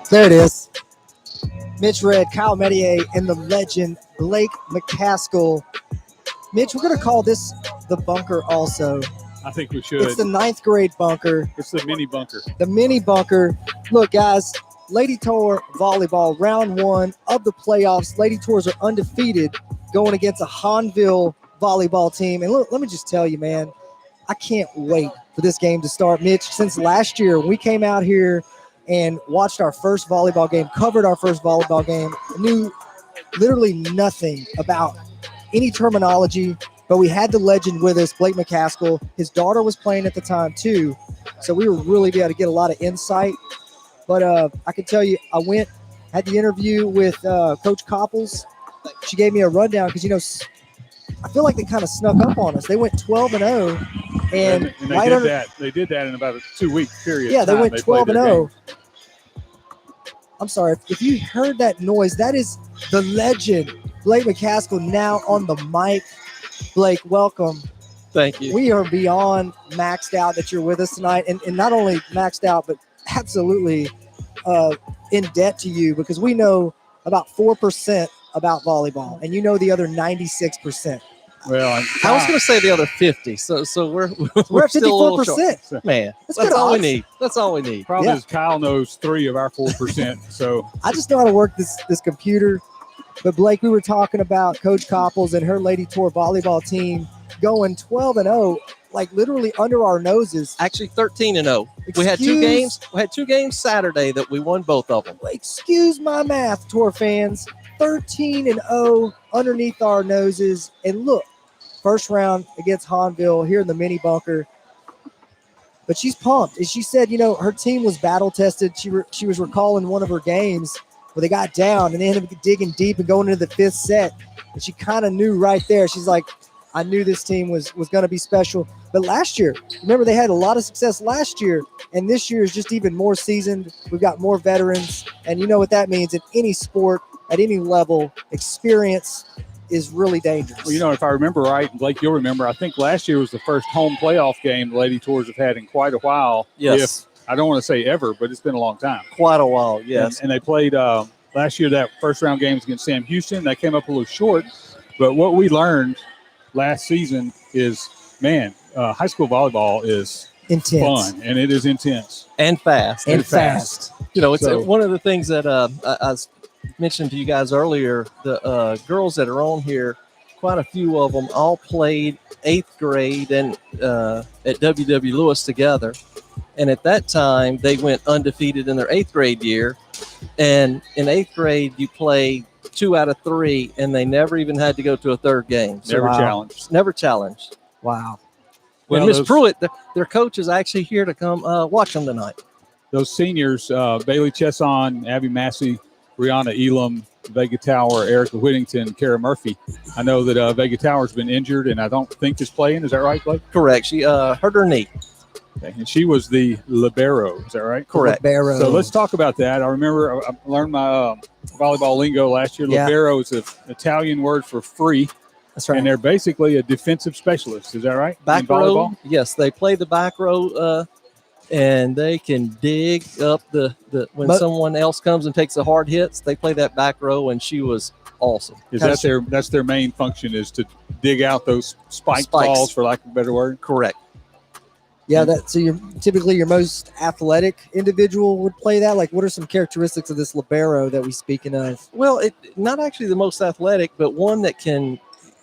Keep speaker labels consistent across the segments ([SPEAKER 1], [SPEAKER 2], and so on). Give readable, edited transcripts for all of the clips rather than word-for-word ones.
[SPEAKER 1] There it is. Mitch Red, Kyle Medier, and the legend Blake McCaskill. Mitch, we're going to call this the bunker also.
[SPEAKER 2] I think we should.
[SPEAKER 1] It's the 9th grade bunker.
[SPEAKER 2] It's the mini bunker.
[SPEAKER 1] The mini bunker. Look, guys, Lady Tour Volleyball, round 1 of the playoffs. Lady Tours are undefeated going against a Hahnville volleyball team. And look, let me just tell you, man, I can't wait for this game to start. Mitch, since last year when we came out here and watched our first volleyball game, covered our first volleyball game, knew literally nothing about any terminology, but we had the legend with us, Blake McCaskill. His daughter was playing at the time too, so we were really able to get a lot of insight. But I can tell you, I had the interview with Coach Copples. She gave me a rundown because, you know, I feel like they kind of snuck up on us. They went 12-0, and
[SPEAKER 2] they did that in about a 2-week period.
[SPEAKER 1] Yeah, they went 12-0. I'm sorry if you heard that noise. That is the legend Blake McCaskill now on the mic. Blake, welcome.
[SPEAKER 3] Thank you.
[SPEAKER 1] We are beyond maxed out that you're with us tonight, and not only maxed out, but absolutely in debt to you, because we know about 4% about volleyball, and you know the other 96%.
[SPEAKER 3] Well, I was going to say the other 50. So we're
[SPEAKER 1] at 54%.
[SPEAKER 3] Man, that's all we need. That's all we need.
[SPEAKER 2] Problem is Kyle knows 3 of our 4%. So
[SPEAKER 1] I just know how to work this computer. But Blake, we were talking about Coach Copples and her Lady Tour volleyball team going 12-0, like literally under our noses.
[SPEAKER 3] Actually, 13-0. We had 2 games. We had 2 games Saturday that we won both of them.
[SPEAKER 1] Excuse my math, Tour fans. 13-0 underneath our noses. And look, first round against Hahnville here in the mini bunker. But she's pumped. And she said, you know, her team was battle tested. She was recalling one of her games where they got down and they ended up digging deep and going into the 5th set. And she kind of knew right there. She's like, I knew this team was going to be special. But last year, remember, they had a lot of success last year, and this year is just even more seasoned. We've got more veterans, and you know what that means in any sport, at any level. Experience is really dangerous.
[SPEAKER 2] Well, you know, if I remember right, Blake, you'll remember, I think last year was the first home playoff game the Lady Tours have had in quite a while.
[SPEAKER 3] Yes.
[SPEAKER 2] I don't want to say ever, but it's been a long time.
[SPEAKER 3] Quite a while, yes.
[SPEAKER 2] And they played last year, that first round game was against Sam Houston. That came up a little short. But what we learned last season is, man, high school volleyball is
[SPEAKER 1] intense.
[SPEAKER 2] Fun, and it is intense.
[SPEAKER 3] And fast.
[SPEAKER 1] And fast.
[SPEAKER 3] You know, it's one of the things that I mentioned to you guys earlier, the girls that are on here, quite a few of them all played 8th grade and at W.W. Lewis together. And at that time, they went undefeated in their 8th grade year. And in 8th grade, you play 2 out of 3, and they never even had to go to a 3rd game.
[SPEAKER 2] So challenged.
[SPEAKER 3] Never challenged.
[SPEAKER 1] Wow.
[SPEAKER 3] Well, Miss Pruitt, their coach is actually here to come watch them tonight.
[SPEAKER 2] Those seniors, Bailey Chesson, Abby Massey, Brianna Elam, Vega Tower, Erica Whittington, Kara Murphy. I know that Vega Tower's been injured, and I don't think is playing. Is that right, Blake?
[SPEAKER 3] Correct. She hurt her knee.
[SPEAKER 2] Okay. And she was the libero. Is that right?
[SPEAKER 3] Correct.
[SPEAKER 1] Libero.
[SPEAKER 2] So let's talk about that. I remember I learned my volleyball lingo last year.
[SPEAKER 1] Yeah.
[SPEAKER 2] Libero is an Italian word for free.
[SPEAKER 1] That's right.
[SPEAKER 2] And they're basically a defensive specialist. Is that right?
[SPEAKER 3] Back
[SPEAKER 2] in volleyball?
[SPEAKER 3] row. Yes, they play the back row, and they can dig up when someone else comes and takes the hard hits. They play that back row, and she was awesome.
[SPEAKER 2] That's their main function, is to dig out those spikes. Balls, for lack of a better word?
[SPEAKER 3] Correct.
[SPEAKER 1] Yeah, so your most athletic individual would play that. Like, what are some characteristics of this libero that we speaking of?
[SPEAKER 3] Well, not actually the most athletic, but one that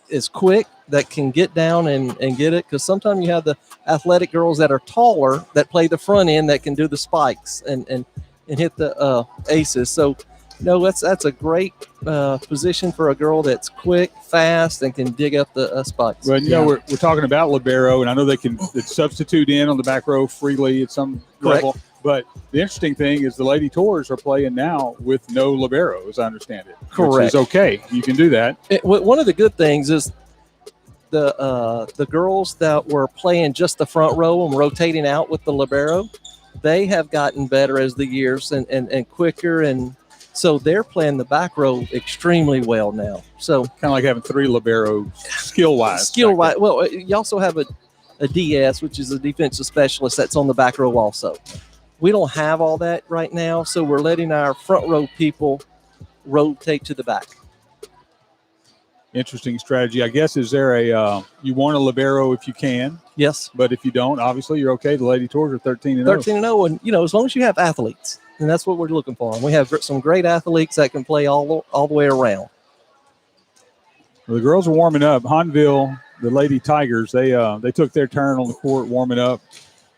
[SPEAKER 3] is quick, that can get down and get it. Because sometimes you have the athletic girls that are taller that play the front end that can do the spikes and hit the aces. So, that's a great position for a girl that's quick, fast, and can dig up the spikes.
[SPEAKER 2] Well, we're talking about libero, and I know they can substitute in on the back row freely at some level. But the interesting thing is the Lady Tours are playing now with no libero, as I understand it.
[SPEAKER 3] Correct.
[SPEAKER 2] Which is okay. You can do that.
[SPEAKER 3] One of the good things is the girls that were playing just the front row and rotating out with the libero, they have gotten better as the years and quicker, and so they're playing the back row extremely well now. So
[SPEAKER 2] kind of like having 3 liberos skill-wise.
[SPEAKER 3] Skill-wise. Well, you also have a DS, which is a defensive specialist that's on the back row also. We don't have all that right now, so we're letting our front row people rotate to the back.
[SPEAKER 2] Interesting strategy. I guess, is there you want a libero if you can,
[SPEAKER 3] Yes.
[SPEAKER 2] but if you don't, obviously you're okay. The Lady Tours are 13-0.
[SPEAKER 3] 13-0, and as long as you have athletes, and that's what we're looking for. And we have some great athletes that can play all the way around.
[SPEAKER 2] Well, the girls are warming up. Hahnville, the Lady Tigers, they took their turn on the court warming up.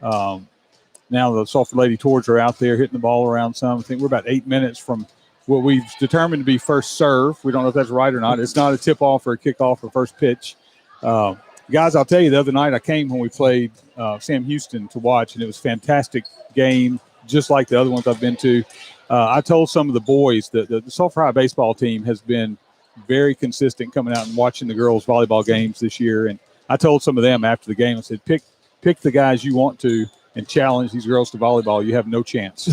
[SPEAKER 2] Now the Sulphur Lady Tours are out there hitting the ball around some. I think we're about 8 minutes from what we've determined to be first serve. We don't know if that's right or not. It's not a tip-off or a kickoff or first pitch. Guys, I'll tell you, the other night I came when we played Sam Houston to watch, and it was a fantastic game, just like the other ones I've been to. I told some of the boys that the Sulphur High baseball team has been very consistent coming out and watching the girls' volleyball games this year. And I told some of them after the game, I said, pick the guys you want to and challenge these girls to volleyball. You have no chance.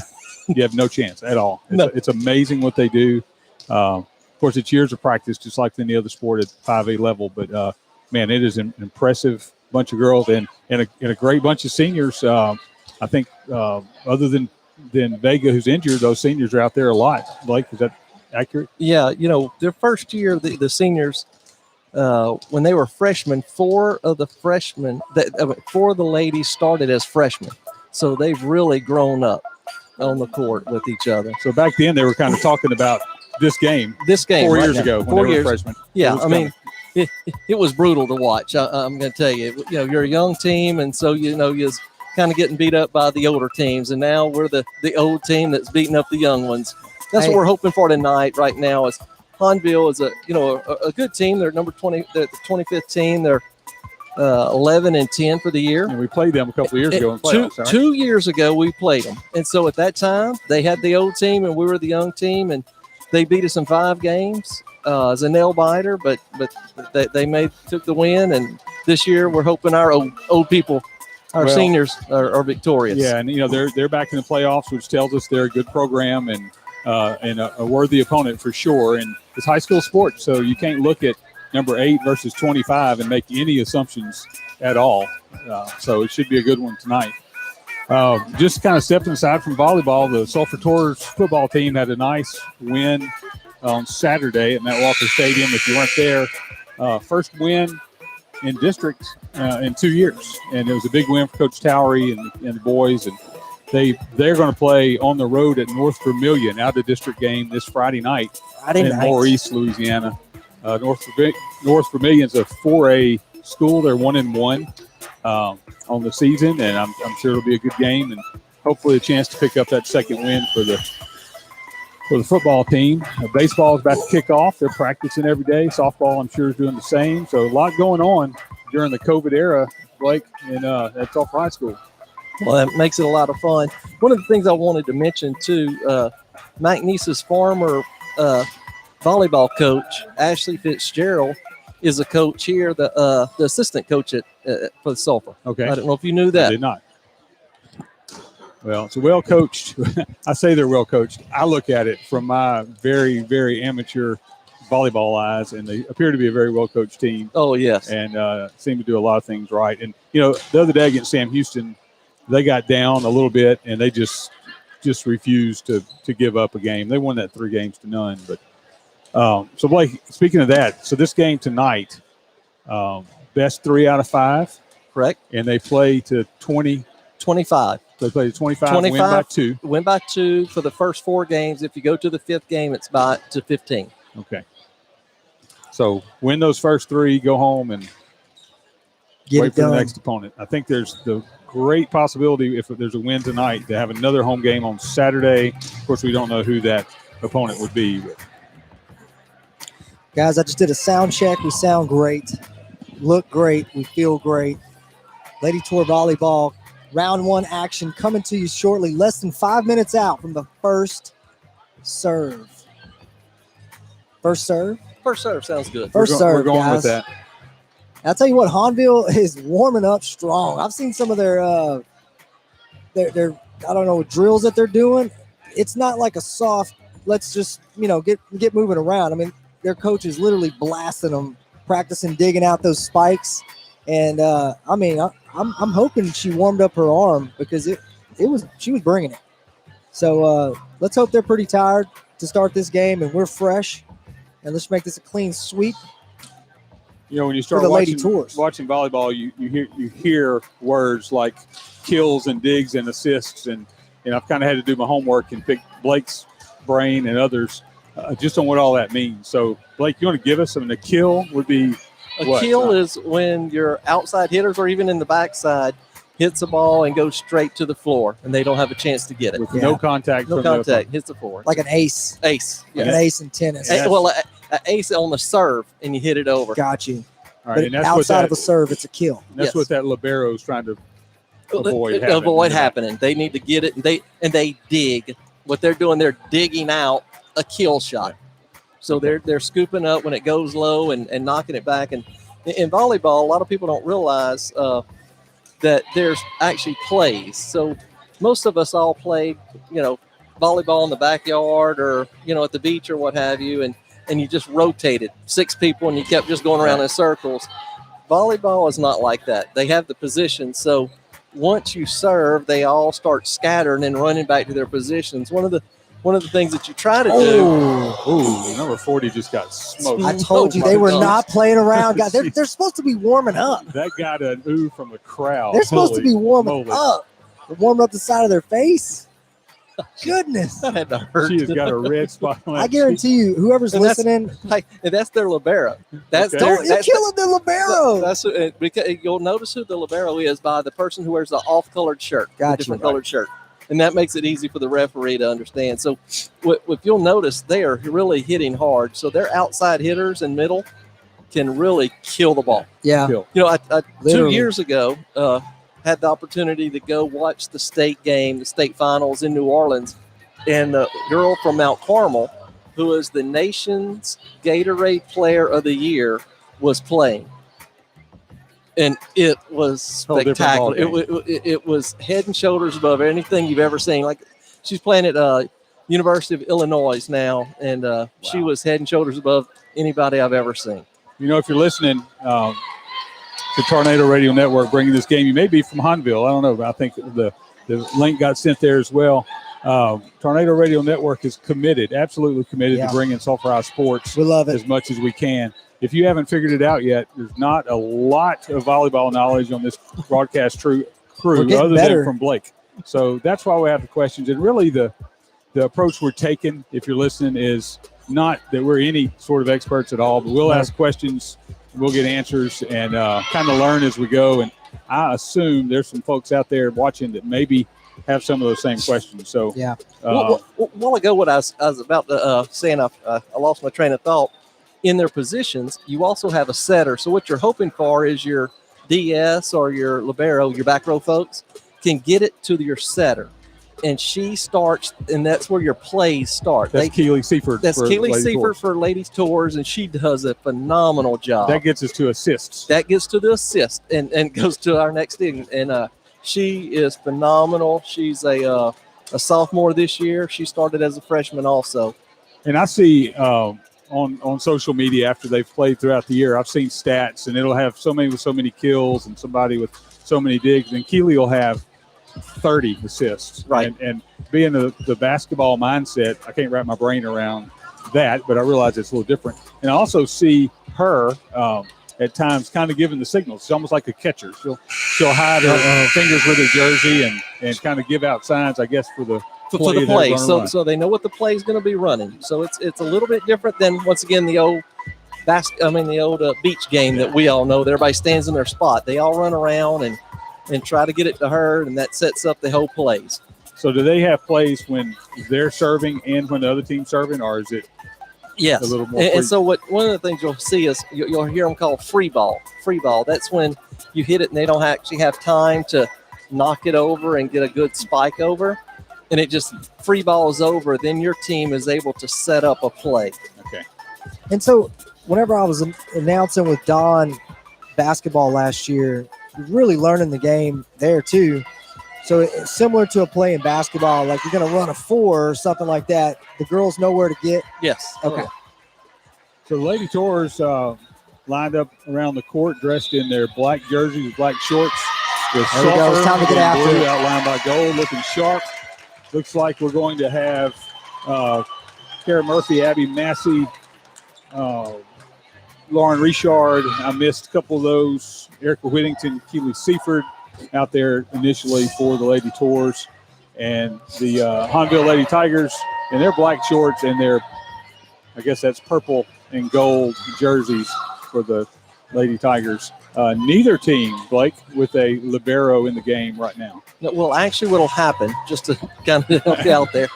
[SPEAKER 2] You have no chance at all. It's amazing what they do. Of course, it's years of practice, just like any other sport at 5A level. But, man, it is an impressive bunch of girls and a great bunch of seniors. I think other than Vega, who's injured, those seniors are out there a lot. Blake, is that accurate?
[SPEAKER 3] Yeah, their first year, the seniors, when they were freshmen, four of the ladies started as freshmen. So they've really grown up on the court with each other.
[SPEAKER 2] So back then they were kind of talking about this game 4 years ago when
[SPEAKER 3] 4
[SPEAKER 2] they were
[SPEAKER 3] years.
[SPEAKER 2] freshmen.
[SPEAKER 3] Yeah, I mean, it was brutal to watch. I'm going to tell you, you're a young team, and so you're kind of getting beat up by the older teams, and now we're the old team that's beating up the young ones. That's what we're hoping for tonight. Right now, is Hahnville is a good team. They're number 20. They're the 25th team. They're 11-10 for the year.
[SPEAKER 2] And we played them a couple of years ago in playoffs, right?
[SPEAKER 3] 2 years ago, we played them. And so at that time, they had the old team and we were the young team, and they beat us in 5 games as a nail biter, but they took the win. And this year, we're hoping our old people, our seniors, are victorious.
[SPEAKER 2] Yeah, and they're back in the playoffs, which tells us they're a good program and a worthy opponent for sure. And it's high school sports, so you can't look at number 8 versus 25 and make any assumptions at all. So it should be a good one tonight. Just kind of stepping aside from volleyball, the Sulphur Tours football team had a nice win on Saturday at Matt Walker Stadium. If you weren't there, first win in district in 2 years. And it was a big win for Coach Towery and the boys. And they're going to play on the road at North Vermilion, out of district game this Friday night in Maurice, Louisiana. North Vermilion's a 4A school. They're 1-1 on the season, and I'm sure it'll be a good game, and hopefully a chance to pick up that second win for the football team. Baseball is about to kick off. They're practicing every day. Softball, I'm sure, is doing the same. So a lot going on during the COVID era, Blake, at Sulphur High School.
[SPEAKER 3] Well, that makes it a lot of fun. One of the things I wanted to mention, too, Mike Neese's former volleyball coach, Ashley Fitzgerald, is a coach here, the assistant coach for the Sulphur.
[SPEAKER 2] Okay.
[SPEAKER 3] I don't know if you knew that.
[SPEAKER 2] I did not. Well, it's a well-coached. I say they're well-coached. I look at it from my very, very amateur volleyball eyes, and they appear to be a very well-coached team.
[SPEAKER 3] Oh, yes.
[SPEAKER 2] And seem to do a lot of things right. And, the other day against Sam Houston, they got down a little bit, and they just refused to give up a game. They won that 3-0. But so, Blake, speaking of that, so this game tonight, best 3 out of 5.
[SPEAKER 3] Correct.
[SPEAKER 2] And they play to
[SPEAKER 3] 25.
[SPEAKER 2] They play to 25, win by 2.
[SPEAKER 3] Win by 2 for the first 4 games. If you go to the 5th game, it's to 15.
[SPEAKER 2] Okay. So win those first 3, go home, and wait for the next opponent. I think there's the great possibility, if there's a win tonight, to have another home game on Saturday. Of course, we don't know who that opponent would be.
[SPEAKER 1] Guys, I just did a sound check. We sound great, look great, we feel great. Lady Tour Volleyball round 1 action coming to you shortly, less than 5 minutes out from the first serve. First serve?
[SPEAKER 3] First serve sounds good.
[SPEAKER 1] First serve,
[SPEAKER 2] we're going
[SPEAKER 1] guys.
[SPEAKER 2] with that.
[SPEAKER 1] I'll tell you what, Hahnville is warming up strong. I've seen some of their I don't know, drills that they're doing. It's not like a soft, let's just, get moving around. I mean, their coach is literally blasting them, practicing digging out those spikes. And I'm hoping she warmed up her arm, because she was bringing it. So let's hope they're pretty tired to start this game, and we're fresh. And let's make this a clean sweep.
[SPEAKER 2] You know, when you start
[SPEAKER 1] the Lady
[SPEAKER 2] watching
[SPEAKER 1] Tours.
[SPEAKER 2] volleyball, you hear words like kills and digs and assists, and I've kind of had to do my homework and pick Blake's brain and others just on what all that means. So, Blake, you want to give us a kill would be
[SPEAKER 3] a kill is when your outside hitters or even in the backside hits a ball and goes straight to the floor, and they don't have a chance to get it.
[SPEAKER 2] With no contact.
[SPEAKER 3] No contact, hits the floor.
[SPEAKER 1] Like an ace.
[SPEAKER 3] Ace.
[SPEAKER 1] Like an ace in tennis.
[SPEAKER 3] Well, an ace on the serve, and you hit it over.
[SPEAKER 1] Got you.
[SPEAKER 2] All right,
[SPEAKER 1] but
[SPEAKER 2] and that's
[SPEAKER 1] outside of a serve, it's a kill.
[SPEAKER 2] That's what that libero is trying to avoid
[SPEAKER 3] happening. They need to get it, and they dig. What they're doing, they're digging out a kill shot. So they're scooping up when it goes low and knocking it back. And in volleyball, a lot of people don't realize that there's actually plays. So most of us all played, volleyball in the backyard or, at the beach or what have you, and you just rotated 6 people and you kept just going around in circles. Volleyball is not like that. They have the position. So once you serve, they all start scattering and running back to their positions. One of the things that you try to do.
[SPEAKER 2] Ooh, number 40 just got smoked.
[SPEAKER 1] I told you they were not playing around. Guys, they're supposed to be warming up.
[SPEAKER 2] That got an ooh from the crowd.
[SPEAKER 1] They're supposed to be warming up. They're warming up the side of their face. Goodness.
[SPEAKER 3] That had to hurt.
[SPEAKER 2] She has got a red spot on that.
[SPEAKER 1] I guarantee you, whoever's listening.
[SPEAKER 3] That's their libero. You're killing
[SPEAKER 1] the libero.
[SPEAKER 3] That's because you'll notice who the libero is by the person who wears the off-colored shirt. Different colored shirt. And that makes it easy for the referee to understand. So if you'll notice, they are really hitting hard. So their outside hitters and middle can really kill the ball.
[SPEAKER 1] Yeah.
[SPEAKER 3] I 2 years ago had the opportunity to go watch the state game, the state finals in New Orleans. And the girl from Mount Carmel, who is the nation's Gatorade Player of the Year, was playing. And it was spectacular. It was head and shoulders above anything you've ever seen. Like, she's playing at University of Illinois now, and she was head and shoulders above anybody I've ever seen.
[SPEAKER 2] If you're listening to Tornado Radio Network bringing this game, you may be from Hahnville. I don't know, but I think the link got sent there as well. Tornado Radio Network is absolutely committed to bringing Sulphur High sports.
[SPEAKER 1] We love it
[SPEAKER 2] as much as we can. If you haven't figured it out yet, there's not a lot of volleyball knowledge on this broadcast crew other than from Blake. So that's why we have the questions. And really the approach we're taking, if you're listening, is not that we're any sort of experts at all, but we'll ask questions, we'll get answers, and kind of learn as we go. And I assume there's some folks out there watching that maybe have some of those same questions. So
[SPEAKER 1] yeah.
[SPEAKER 3] A while ago, what I was about to saying, I lost my train of thought. In their positions, you also have a setter. So what you're hoping for is your DS or your libero, your back row folks, can get it to your setter. And she starts, and that's where your plays start.
[SPEAKER 2] That's Keely Seifert.
[SPEAKER 3] That's Keely Seifert for Ladies Tours, and she does a phenomenal job.
[SPEAKER 2] That gets us to assists.
[SPEAKER 3] That gets to the assist and goes to our next thing. And she is phenomenal. She's a sophomore this year. She started as a freshman also.
[SPEAKER 2] And I see on social media after they've played throughout the year, I've seen stats, and it'll have somebody with so many kills and somebody with so many digs, and Keely will have 30 assists.
[SPEAKER 3] Right.
[SPEAKER 2] And being the basketball mindset, I can't wrap my brain around that, but I realize it's a little different. And I also see her at times kind of giving the signals. It's almost like a catcher. She'll hide her fingers with her jersey and kind of give out signs, I guess, for the play.
[SPEAKER 3] So they know what the play is going to be running. So it's a little bit different than, once again, the old beach game that we all know. Everybody stands in their spot. They all run around and try to get it to her, and that sets up the whole plays.
[SPEAKER 2] So do they have plays when they're serving and when the other team's serving, or is it
[SPEAKER 3] a
[SPEAKER 2] little more
[SPEAKER 3] and so one of the things you'll see is you'll hear them call free ball. Free ball. That's when you hit it and they don't actually have time to knock it over and get a good spike over. And it just free balls over, then your team is able to set up a play.
[SPEAKER 2] Okay.
[SPEAKER 1] And so whenever I was announcing with Don basketball last year, really learning the game there too. So it's similar to a play in basketball, like you're going to run a 4 or something like that. The girls know where to get.
[SPEAKER 3] Yes.
[SPEAKER 1] Okay.
[SPEAKER 2] So the Lady Tours lined up around the court, dressed in their black jerseys, black shorts.
[SPEAKER 1] There we go. It's time to get after it.
[SPEAKER 2] Outlined by gold, looking sharp. Looks like we're going to have Kara Murphy, Abby Massey, Lauren Richard. I missed a couple of those. Erica Whittington, Keely Seaford out there initially for the Lady Tours. And the Hahnville Lady Tigers in their black shorts and their, I guess that's purple and gold jerseys for the Lady Tigers. Neither team, Blake, with a libero in the game right now.
[SPEAKER 3] No, well, actually, what'll happen, just to kind of help you out there.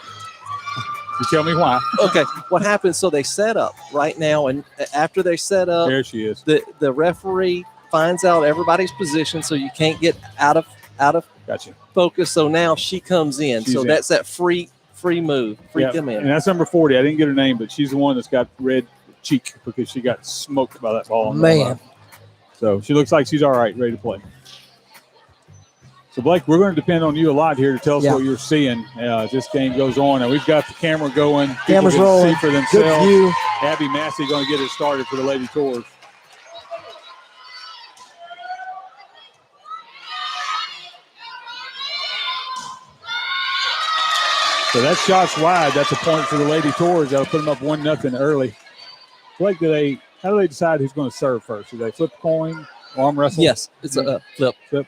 [SPEAKER 2] You tell me why.
[SPEAKER 3] Okay, what happens? So they set up right now, and after they set up,
[SPEAKER 2] There she is.
[SPEAKER 3] The referee finds out everybody's position, so you can't get out of
[SPEAKER 2] Gotcha.
[SPEAKER 3] focus. So now she comes in.
[SPEAKER 2] She's
[SPEAKER 3] so
[SPEAKER 2] in.
[SPEAKER 3] that's that free move, free
[SPEAKER 2] Yeah,
[SPEAKER 3] command.
[SPEAKER 2] and that's number 40. I didn't get her name, but she's the one that's got red cheek because she got smoked by that ball.
[SPEAKER 1] Man.
[SPEAKER 2] So she looks like she's all right, ready to play. So, Blake, we're going to depend on you a lot here to tell us what you're seeing as this game goes on. And we've got the camera going.
[SPEAKER 1] Camera's
[SPEAKER 2] People can
[SPEAKER 1] rolling.
[SPEAKER 2] see for
[SPEAKER 1] Good
[SPEAKER 2] themselves.
[SPEAKER 1] view.
[SPEAKER 2] Abby Massey going to get it started for the Lady Tours. So that shot's wide. That's a point for the Lady Tours. That'll put them up 1-0 early. Blake, how do they decide who's going to serve first? Do they flip a coin, arm wrestle?
[SPEAKER 3] Yes, it's a flip.
[SPEAKER 2] Flip.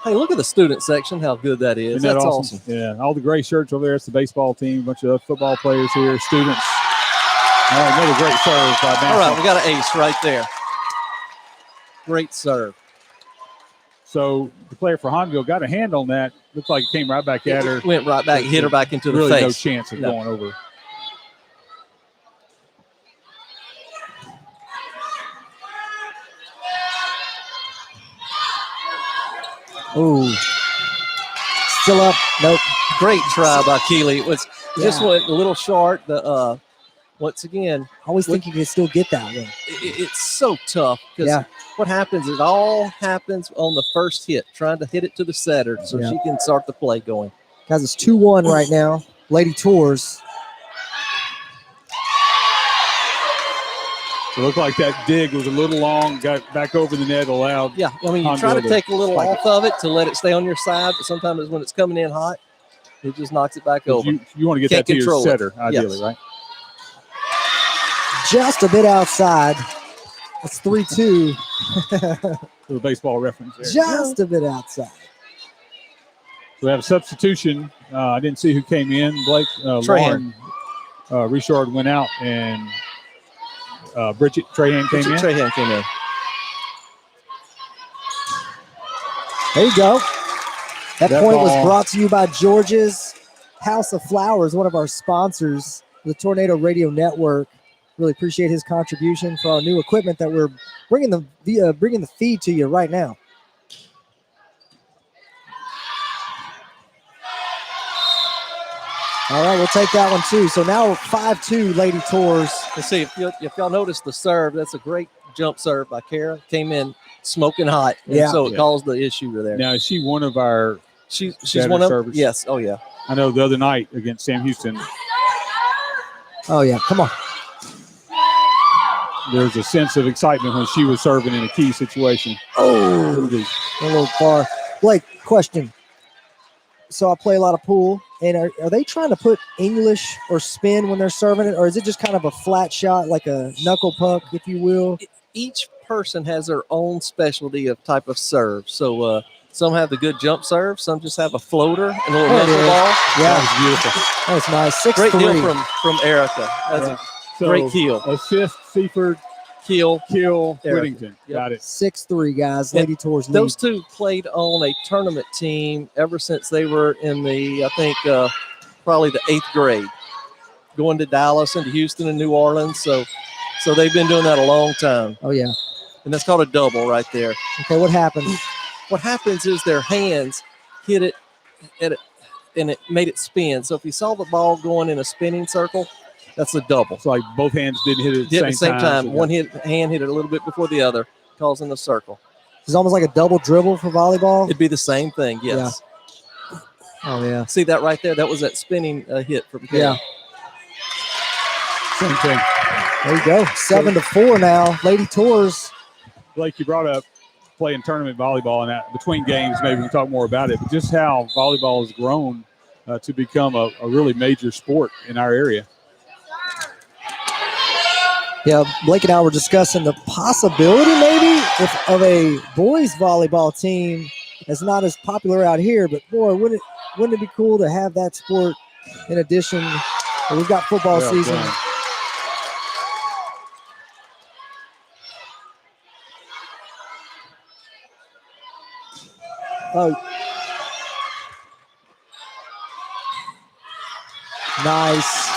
[SPEAKER 3] Hey, look at the student section. How good that is.
[SPEAKER 2] Isn't that
[SPEAKER 3] That's awesome.
[SPEAKER 2] Yeah, all the gray shirts over there. It's the baseball team. A bunch of football players here, students. All right, another great serve by Massey.
[SPEAKER 3] All right, we got an ace right there. Great serve.
[SPEAKER 2] So the player for Hahnville got a hand on that. Looked like it came right back at her.
[SPEAKER 3] Went right back, hit her back into the
[SPEAKER 2] really
[SPEAKER 3] face.
[SPEAKER 2] No chance of
[SPEAKER 3] No.
[SPEAKER 2] going over.
[SPEAKER 1] Ooh. Still up. Nope.
[SPEAKER 3] Great try by Keely. It was just
[SPEAKER 1] Yeah.
[SPEAKER 3] went a little short. The once again,
[SPEAKER 1] Always think you can still get that one.
[SPEAKER 3] it's so tough because
[SPEAKER 1] Yeah.
[SPEAKER 3] what happens? It all happens on the first hit, trying to hit it to the setter so
[SPEAKER 1] Yeah.
[SPEAKER 3] she can start the play going.
[SPEAKER 1] Guys, it's 2-1 right now. Lady Tours.
[SPEAKER 2] It looked like that dig was a little long, got back over the net, allowed.
[SPEAKER 3] Yeah, I mean, you try to
[SPEAKER 2] Hahnville
[SPEAKER 3] take a little
[SPEAKER 2] spike
[SPEAKER 3] off of it to let it stay on your side, but sometimes when it's coming in hot, it just knocks it back over.
[SPEAKER 2] You want to get
[SPEAKER 3] Can't
[SPEAKER 2] that to your
[SPEAKER 3] control it.
[SPEAKER 2] setter, ideally,
[SPEAKER 3] Yes.
[SPEAKER 2] right?
[SPEAKER 1] Just a bit outside. It's 3-2.
[SPEAKER 2] Little baseball reference there.
[SPEAKER 1] Just a bit outside.
[SPEAKER 2] So we have a substitution. I didn't see who came in. Blake,
[SPEAKER 3] Trahan.
[SPEAKER 2] Lauren Richard went out, and Bridget Trahan came in.
[SPEAKER 3] Trahan came in.
[SPEAKER 1] There you go. That
[SPEAKER 2] That
[SPEAKER 1] point was
[SPEAKER 2] ball-
[SPEAKER 1] brought to you by George's House of Flowers, one of our sponsors, the Tornado Radio Network. Really appreciate his contribution for our new equipment that we're bringing the feed to you right now. All right, we'll take that one too. So now 5-2 Lady Tours.
[SPEAKER 3] Let's see if y'all notice the serve. That's a great jump serve by Kara. Came in smoking hot, and
[SPEAKER 1] Yeah.
[SPEAKER 3] so it
[SPEAKER 2] Yeah.
[SPEAKER 3] caused the issue there.
[SPEAKER 2] Now, is she one of our
[SPEAKER 3] She's
[SPEAKER 2] Saturday
[SPEAKER 3] one of
[SPEAKER 2] service?
[SPEAKER 3] yes. Oh yeah.
[SPEAKER 2] I know the other night against Sam Houston,
[SPEAKER 1] Oh, yeah, come on.
[SPEAKER 2] there's a sense of excitement when she was serving in a key situation.
[SPEAKER 1] Oh, a little far. Blake, question. So I play a lot of pool, and are they trying to put English or spin when they're serving it, or is it just kind of a flat shot, like a knuckle puck, if you will?
[SPEAKER 3] Each person has their own specialty of type of serve. So some have the good jump serve, some just have a floater and a little
[SPEAKER 1] There it
[SPEAKER 3] knuckle
[SPEAKER 1] is.
[SPEAKER 3] ball.
[SPEAKER 1] Yeah,
[SPEAKER 2] That was beautiful.
[SPEAKER 1] that was nice. 6-3.
[SPEAKER 3] Great deal from Erica. That's
[SPEAKER 1] Yeah.
[SPEAKER 3] a great keel.
[SPEAKER 2] Assist, Seaford,
[SPEAKER 3] Keel.
[SPEAKER 2] kill,
[SPEAKER 3] Erica.
[SPEAKER 2] Whittington.
[SPEAKER 3] Yep.
[SPEAKER 2] Got it.
[SPEAKER 1] 6-3, guys.
[SPEAKER 3] And
[SPEAKER 1] Lady Tours lead.
[SPEAKER 3] Those two played on a tournament team ever since they were in the, I think, probably the 8th grade, going to Dallas and to Houston and New Orleans. So they've been doing that a long time.
[SPEAKER 1] Oh, yeah.
[SPEAKER 3] And that's called a double right there.
[SPEAKER 1] Okay, what happened?
[SPEAKER 3] What happens is their hands hit it and it made it spin. So if you saw the ball going in a spinning circle, that's a double.
[SPEAKER 2] So like both hands didn't hit it at
[SPEAKER 3] Did at
[SPEAKER 2] the same time. So
[SPEAKER 3] One hand hit it a little bit before the other, causing a circle.
[SPEAKER 1] It's almost like a double dribble for volleyball.
[SPEAKER 3] It'd be the same thing, yes.
[SPEAKER 1] Oh, yeah.
[SPEAKER 3] See that right there? That was that spinning hit from Kara.
[SPEAKER 1] Yeah.
[SPEAKER 2] Same thing.
[SPEAKER 1] There you go. 7-4 now. Lady Tours.
[SPEAKER 2] Blake, you brought up playing tournament volleyball, and between games, maybe we can talk more about it. But just how volleyball has grown to become a really major sport in our area.
[SPEAKER 1] Yeah, Blake and I were discussing the possibility maybe of a boys volleyball team. It's not as popular out here, but boy, wouldn't it be cool to have that sport in addition? We've got football season.
[SPEAKER 2] Done.
[SPEAKER 1] Oh, nice.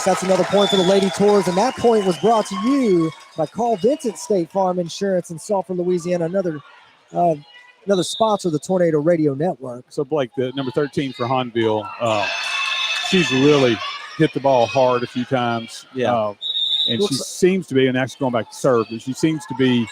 [SPEAKER 1] That's another point for the Lady Tours, and that point was brought to you by Carl Vincent State Farm Insurance in Sulphur, Louisiana. Another sponsor of the Tornado Radio Network.
[SPEAKER 2] So Blake, the number 13 for Hahnville, she's really hit the ball hard a few times.
[SPEAKER 3] Yeah.
[SPEAKER 2] And she seems to be, and actually going back to serve, but she seems to be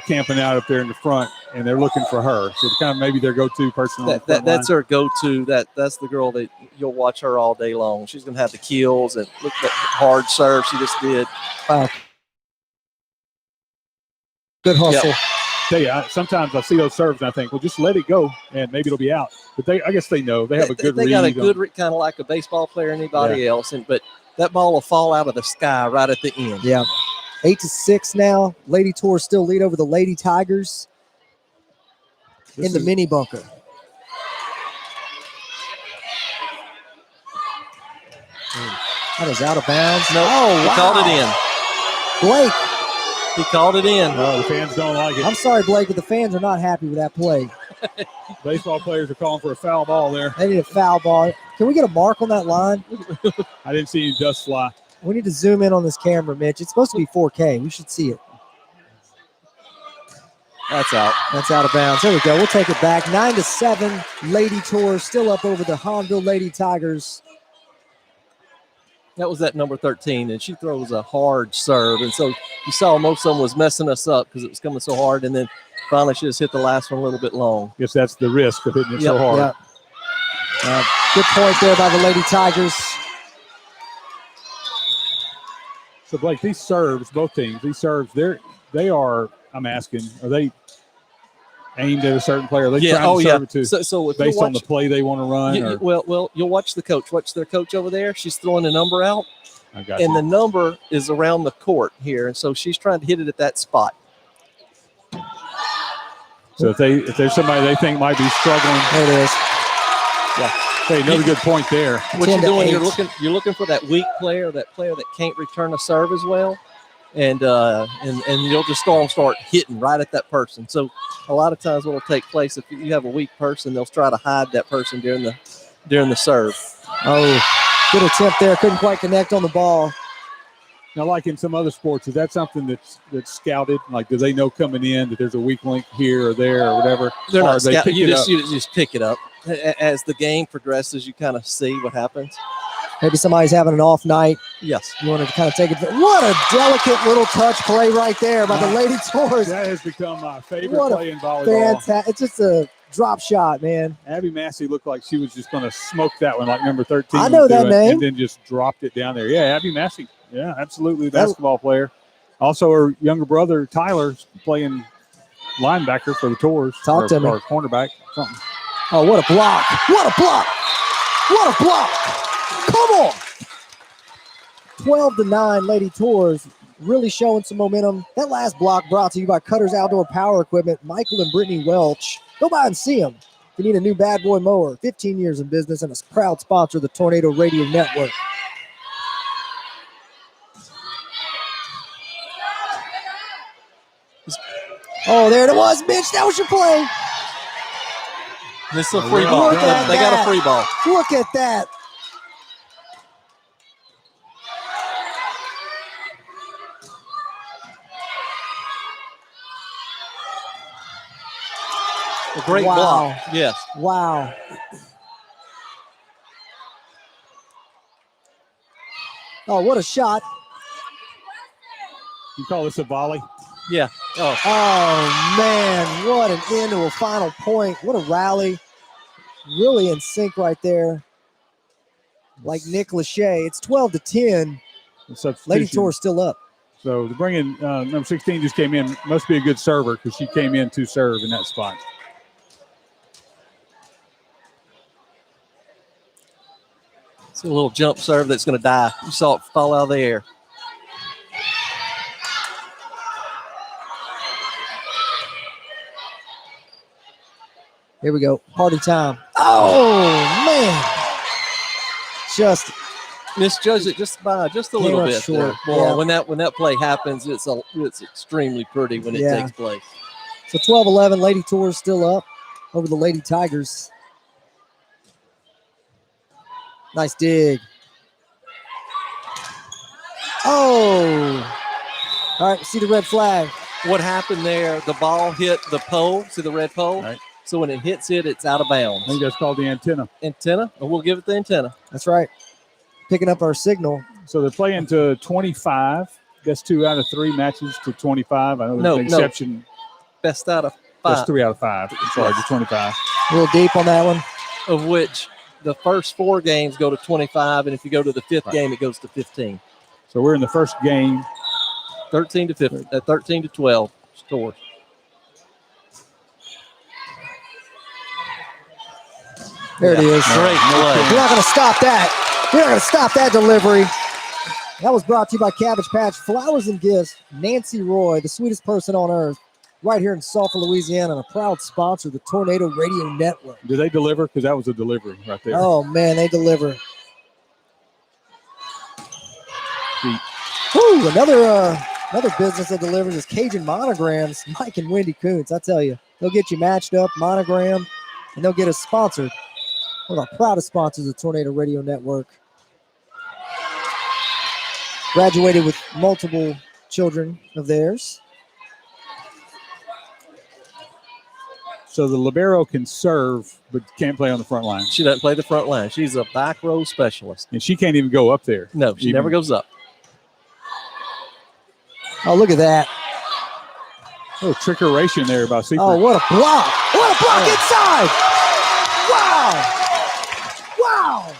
[SPEAKER 2] camping out up there in the front, and they're looking for her. So kind of maybe their go-to person.
[SPEAKER 3] That's her go-to. That's the girl that you'll watch her all day long. She's going to have the kills, and look at that hard serve she just did.
[SPEAKER 1] Wow. Good hustle.
[SPEAKER 2] Yep. Tell you, sometimes I see those serves and I think, well, just let it go and maybe it'll be out. But I guess they know. They have a good read.
[SPEAKER 3] They got a good kind of like a baseball player or anybody else. But that ball will fall out of the sky right at the end.
[SPEAKER 1] Yeah. 8-6 now. Lady Tours still lead over the Lady Tigers in the mini bunker. That is out of bounds.
[SPEAKER 3] No,
[SPEAKER 1] wow.
[SPEAKER 3] He called it in.
[SPEAKER 1] Blake.
[SPEAKER 3] He called it in.
[SPEAKER 2] Oh, the fans don't like it.
[SPEAKER 1] I'm sorry, Blake, but the fans are not happy with that play.
[SPEAKER 2] Baseball players are calling for a foul ball there.
[SPEAKER 1] They need a foul ball. Can we get a mark on that line?
[SPEAKER 2] I didn't see any dust fly.
[SPEAKER 1] We need to zoom in on this camera, Mitch. It's supposed to be 4K. We should see it.
[SPEAKER 3] That's out.
[SPEAKER 1] That's out of bounds. There we go. We'll take it back. 9-7. Lady Tours still up over the Hahnville Lady Tigers.
[SPEAKER 3] That was that number 13, and she throws a hard serve. And so you saw most of them was messing us up because it was coming so hard. And then finally she just hit the last one a little bit long.
[SPEAKER 2] Guess that's the risk of hitting it so hard.
[SPEAKER 1] Yep. Good point there by the Lady Tigers.
[SPEAKER 2] So, Blake, these serves, both teams, they are, I'm asking, are they aimed at a certain player? Are they trying to serve it to,
[SPEAKER 3] so
[SPEAKER 2] based on the play they want to run?
[SPEAKER 3] Well, you'll watch the coach. Watch their coach over there. She's throwing the number out,
[SPEAKER 2] and
[SPEAKER 3] the number is around the court here, and so she's trying to hit it at that spot.
[SPEAKER 2] So if there's somebody they think might be struggling,
[SPEAKER 1] there it is.
[SPEAKER 3] Yeah.
[SPEAKER 2] Hey, another good point there.
[SPEAKER 3] What you're doing, you're looking for that weak player, that player that can't return a serve as well, and you'll just start hitting right at that person. So a lot of times what will take place if you have a weak person, they'll try to hide that person during the serve.
[SPEAKER 1] Oh, good attempt there. Couldn't quite connect on the ball.
[SPEAKER 2] Now, like in some other sports, is that something that's scouted? Like, do they know coming in that there's a weak link here or there or whatever?
[SPEAKER 3] They're not scouted. You just pick it up. As the game progresses, you kind of see what happens.
[SPEAKER 1] Maybe somebody's having an off night.
[SPEAKER 3] Yes.
[SPEAKER 1] You want to kind of take it. What a delicate little touch play right there by the Lady Tours.
[SPEAKER 2] That has become my favorite play in volleyball.
[SPEAKER 1] Fantastic. It's just a drop shot, man.
[SPEAKER 2] Abby Massey looked like she was just going to smoke that one like number 13.
[SPEAKER 1] I know that name.
[SPEAKER 2] And then just dropped it down there. Yeah, Abby Massey. Yeah, absolutely. Basketball player. Also, her younger brother, Tyler's playing linebacker for the Tours.
[SPEAKER 1] Talk to me.
[SPEAKER 2] Or cornerback, something.
[SPEAKER 1] Oh, what a block. What a block. What a block. Come on. 12-9 Lady Tours really showing some momentum. That last block brought to you by Cutters Outdoor Power Equipment, Michael and Brittany Welch. Go by and see them. If you need a new bad boy mower, 15 years in business and a proud sponsor of the Tornado Radio Network. Oh, there it was, Mitch. That was your play.
[SPEAKER 3] This is a free ball. They got a free ball.
[SPEAKER 1] Look at that.
[SPEAKER 3] A great block. Yes.
[SPEAKER 1] Wow. Oh, what a shot.
[SPEAKER 2] You call this a volley?
[SPEAKER 3] Yeah.
[SPEAKER 1] Oh, man. What an end to a final point. What a rally. Really in sync right there. Like Nick Lachey. It's 12-10. Lady Tour still up.
[SPEAKER 2] So to bring in number 16 just came in. Must be a good server because she came in to serve in that spot.
[SPEAKER 3] It's a little jump serve that's going to die. You saw it fall out of the air.
[SPEAKER 1] Here we go. Party time. Oh, man. Just
[SPEAKER 3] Misjudged it just by just a
[SPEAKER 1] Came
[SPEAKER 3] little
[SPEAKER 1] up
[SPEAKER 3] bit.
[SPEAKER 1] short.
[SPEAKER 3] There. Boy,
[SPEAKER 1] Yeah.
[SPEAKER 3] when that play happens, it's extremely pretty when it
[SPEAKER 1] Yeah.
[SPEAKER 3] takes place.
[SPEAKER 1] so 12-11. Lady Tours still up over the Lady Tigers. Nice dig. Oh. All right, see the red flag.
[SPEAKER 3] What happened there? The ball hit the pole. See the red pole?
[SPEAKER 2] Right.
[SPEAKER 3] So when it hits it, it's out of bounds.
[SPEAKER 2] I think that's called the antenna.
[SPEAKER 3] Antenna? Well, we'll give it the antenna.
[SPEAKER 1] That's right. Picking up our signal.
[SPEAKER 2] So they're playing to 25. That's 2 out of 3 matches to 25. I know there's
[SPEAKER 3] No,
[SPEAKER 2] an exception.
[SPEAKER 3] Best out of
[SPEAKER 2] That's
[SPEAKER 3] 5,
[SPEAKER 2] 3 out of 5. I'm sorry, to 25.
[SPEAKER 1] A little deep on that one.
[SPEAKER 3] of which the first 4 games go to 25, and if you go to the 5th
[SPEAKER 2] Right.
[SPEAKER 3] game, it goes to 15.
[SPEAKER 2] So we're in the first game.
[SPEAKER 3] 13 to 15, 13 to 12 scores.
[SPEAKER 1] There it is.
[SPEAKER 3] Great
[SPEAKER 1] You're
[SPEAKER 3] play.
[SPEAKER 1] not going to stop that. You're not going to stop that delivery. That was brought to you by Cabbage Patch Flowers and Gifts. Nancy Roy, the sweetest person on earth, right here in Sulphur, Louisiana, and a proud sponsor of the Tornado Radio Network.
[SPEAKER 2] Did they deliver? Because that was a delivery right there.
[SPEAKER 1] Oh, man, they deliver.
[SPEAKER 2] Deep.
[SPEAKER 1] Whew, another business that delivers is Cajun Monograms. Mike and Wendy Koontz, I tell you, they'll get you matched up, monogrammed, and they'll get us sponsored. One of our proudest sponsors of the Tornado Radio Network. Graduated with multiple children of theirs.
[SPEAKER 2] So the libero can serve, but can't play on the front line.
[SPEAKER 3] She doesn't play the front line. She's a back row specialist.
[SPEAKER 2] And she can't even go up there.
[SPEAKER 3] No, she
[SPEAKER 2] Even-
[SPEAKER 3] never goes up.
[SPEAKER 1] Oh, look at that.
[SPEAKER 2] Oh, trickeration there by Seifert.
[SPEAKER 1] Oh, what a block. What a block inside. Wow. Wow.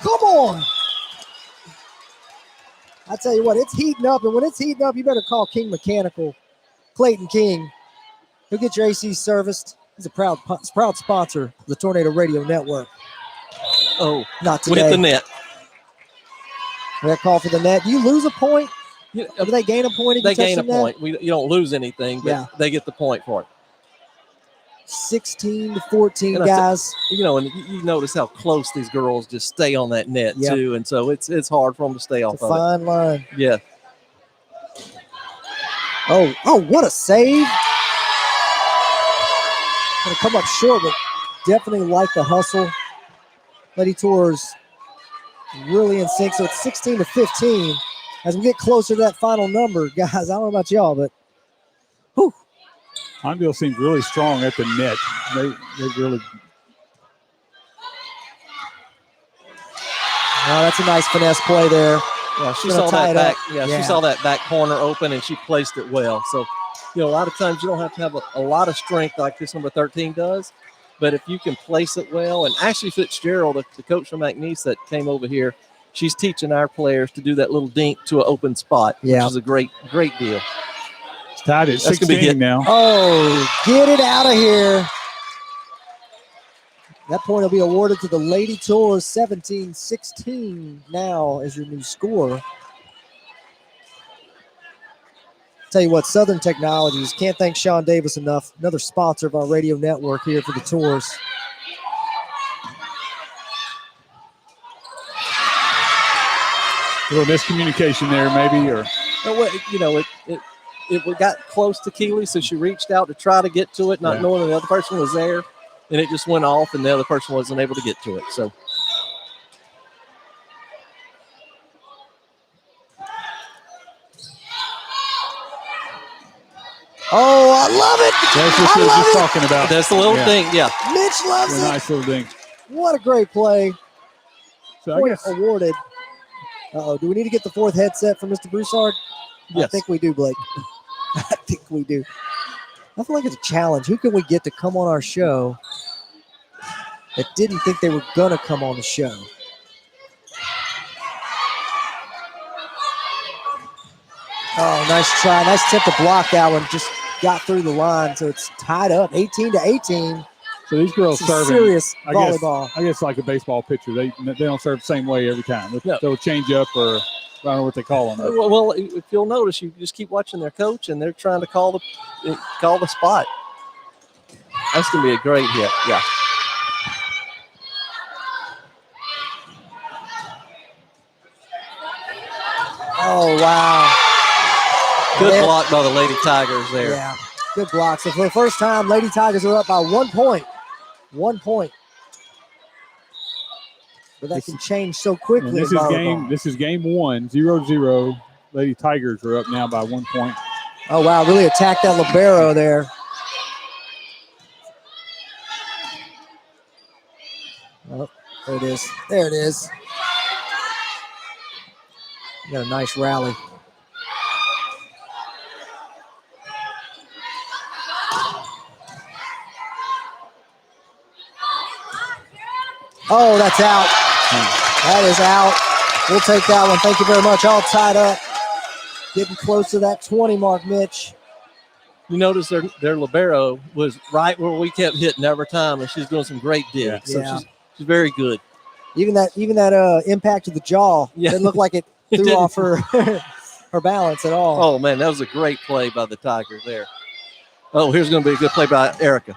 [SPEAKER 1] Come on. I tell you what, it's heating up. And when it's heating up, you better call King Mechanical, Clayton King. He'll get your AC serviced. He's a proud sponsor of the Tornado Radio Network.
[SPEAKER 3] Oh,
[SPEAKER 1] Not today.
[SPEAKER 3] with the net.
[SPEAKER 1] That call for the net. Do you lose a point?
[SPEAKER 3] You-
[SPEAKER 1] Or do they gain a point if
[SPEAKER 3] They
[SPEAKER 1] you touch
[SPEAKER 3] gain a
[SPEAKER 1] the net?
[SPEAKER 3] point. You don't lose anything, but
[SPEAKER 1] Yeah.
[SPEAKER 3] they get the point for it.
[SPEAKER 1] 16 to 14,
[SPEAKER 3] And
[SPEAKER 1] guys.
[SPEAKER 3] You know, and you notice how close these girls just stay on that net
[SPEAKER 1] Yep.
[SPEAKER 3] too, and so it's hard for them to stay off
[SPEAKER 1] It's a
[SPEAKER 3] of it.
[SPEAKER 1] fine line.
[SPEAKER 3] Yeah,
[SPEAKER 1] Oh, what a save. Gonna come up short, but definitely like the hustle. Lady Tours really in sync. So it's 16 to 15. As we get closer to that final number, guys, I don't know about y'all, but whew,
[SPEAKER 2] Hahnville seems really strong at the net. They really.
[SPEAKER 1] oh, that's a nice finesse play there.
[SPEAKER 3] yeah. She
[SPEAKER 1] Gonna
[SPEAKER 3] saw
[SPEAKER 1] tie
[SPEAKER 3] that
[SPEAKER 1] it
[SPEAKER 3] back.
[SPEAKER 1] up.
[SPEAKER 3] Yeah,
[SPEAKER 1] Yeah.
[SPEAKER 3] she saw that back corner open, and she placed it well. So, you know, a lot of times you don't have to have a lot of strength like this number 13 does, but if you can place it well, and Ashley Fitzgerald, the coach from McNeese that came over here, she's teaching our players to do that little dink to an open spot,
[SPEAKER 1] Yeah.
[SPEAKER 3] which is a great deal.
[SPEAKER 2] It's tied at
[SPEAKER 3] That's gonna be
[SPEAKER 2] 16
[SPEAKER 3] hit.
[SPEAKER 2] now.
[SPEAKER 1] Oh, get it out of here. That point will be awarded to the Lady Tours. 17-16 now is your new score. Tell you what, Southern Technologies, can't thank Sean Davis enough. Another sponsor of our radio network here for the Tours.
[SPEAKER 2] A little miscommunication there, maybe, or
[SPEAKER 3] You know, it got close to Keeley, so she reached out to try to get to it, not
[SPEAKER 2] Yeah.
[SPEAKER 3] knowing the other person was there, and it just went off, and the other person wasn't able to get to it. So,
[SPEAKER 1] Oh, I love it.
[SPEAKER 2] that's what
[SPEAKER 1] I
[SPEAKER 2] she was
[SPEAKER 1] love
[SPEAKER 2] just
[SPEAKER 1] it.
[SPEAKER 2] talking about.
[SPEAKER 3] that's the little
[SPEAKER 2] Yeah.
[SPEAKER 3] thing. Yeah.
[SPEAKER 1] Mitch loves
[SPEAKER 2] A
[SPEAKER 1] it.
[SPEAKER 2] nice little dink.
[SPEAKER 1] What a great play.
[SPEAKER 2] So I
[SPEAKER 1] Point
[SPEAKER 2] guess
[SPEAKER 1] awarded. Uh-oh, do we need to get the fourth headset for Mr. Broussard? I
[SPEAKER 3] Yes.
[SPEAKER 1] think we do, Blake. I think we do. I feel like it's a challenge. Who can we get to come on our show that didn't think they were going to come on the show? Oh, nice try. Nice attempt to block that one. Just got through the line, so it's tied up, 18-18.
[SPEAKER 2] So these girls
[SPEAKER 1] It's a
[SPEAKER 2] serving
[SPEAKER 1] serious
[SPEAKER 2] I guess-
[SPEAKER 1] volleyball.
[SPEAKER 2] I guess like a baseball pitcher. They don't serve the same way every time.
[SPEAKER 3] No.
[SPEAKER 2] They'll change up, or I don't know what they call them.
[SPEAKER 3] Well, if you'll notice, you just keep watching their coach, and they're trying to call the spot. That's going to be a great hit. Yeah.
[SPEAKER 1] Oh, wow.
[SPEAKER 3] Good
[SPEAKER 1] Yeah.
[SPEAKER 3] block by the Lady Tigers there.
[SPEAKER 1] Yeah, good block. So for the first time, Lady Tigers are up by 1 point. 1 point. But that can change so quickly.
[SPEAKER 2] And this
[SPEAKER 1] in
[SPEAKER 2] is
[SPEAKER 1] volleyball.
[SPEAKER 2] game 1, 0-0. Lady Tigers are up now by 1 point.
[SPEAKER 1] Oh, wow. Really attacked that libero there. Oh, there it is. There it is. Got a nice rally. Oh, that's out. That is out. We'll take that one. Thank you very much. All tied up. Getting close to that 20 mark, Mitch.
[SPEAKER 3] You notice their libero was right where we kept hitting every time, and she's doing some great digs. So
[SPEAKER 1] Yeah.
[SPEAKER 3] she's very good.
[SPEAKER 1] Even that impact to the jaw didn't look like it threw
[SPEAKER 3] didn't.
[SPEAKER 1] off her her balance at all.
[SPEAKER 3] Oh, man, that was a great play by the Tigers there. Oh, here's going to be a good play by Erica.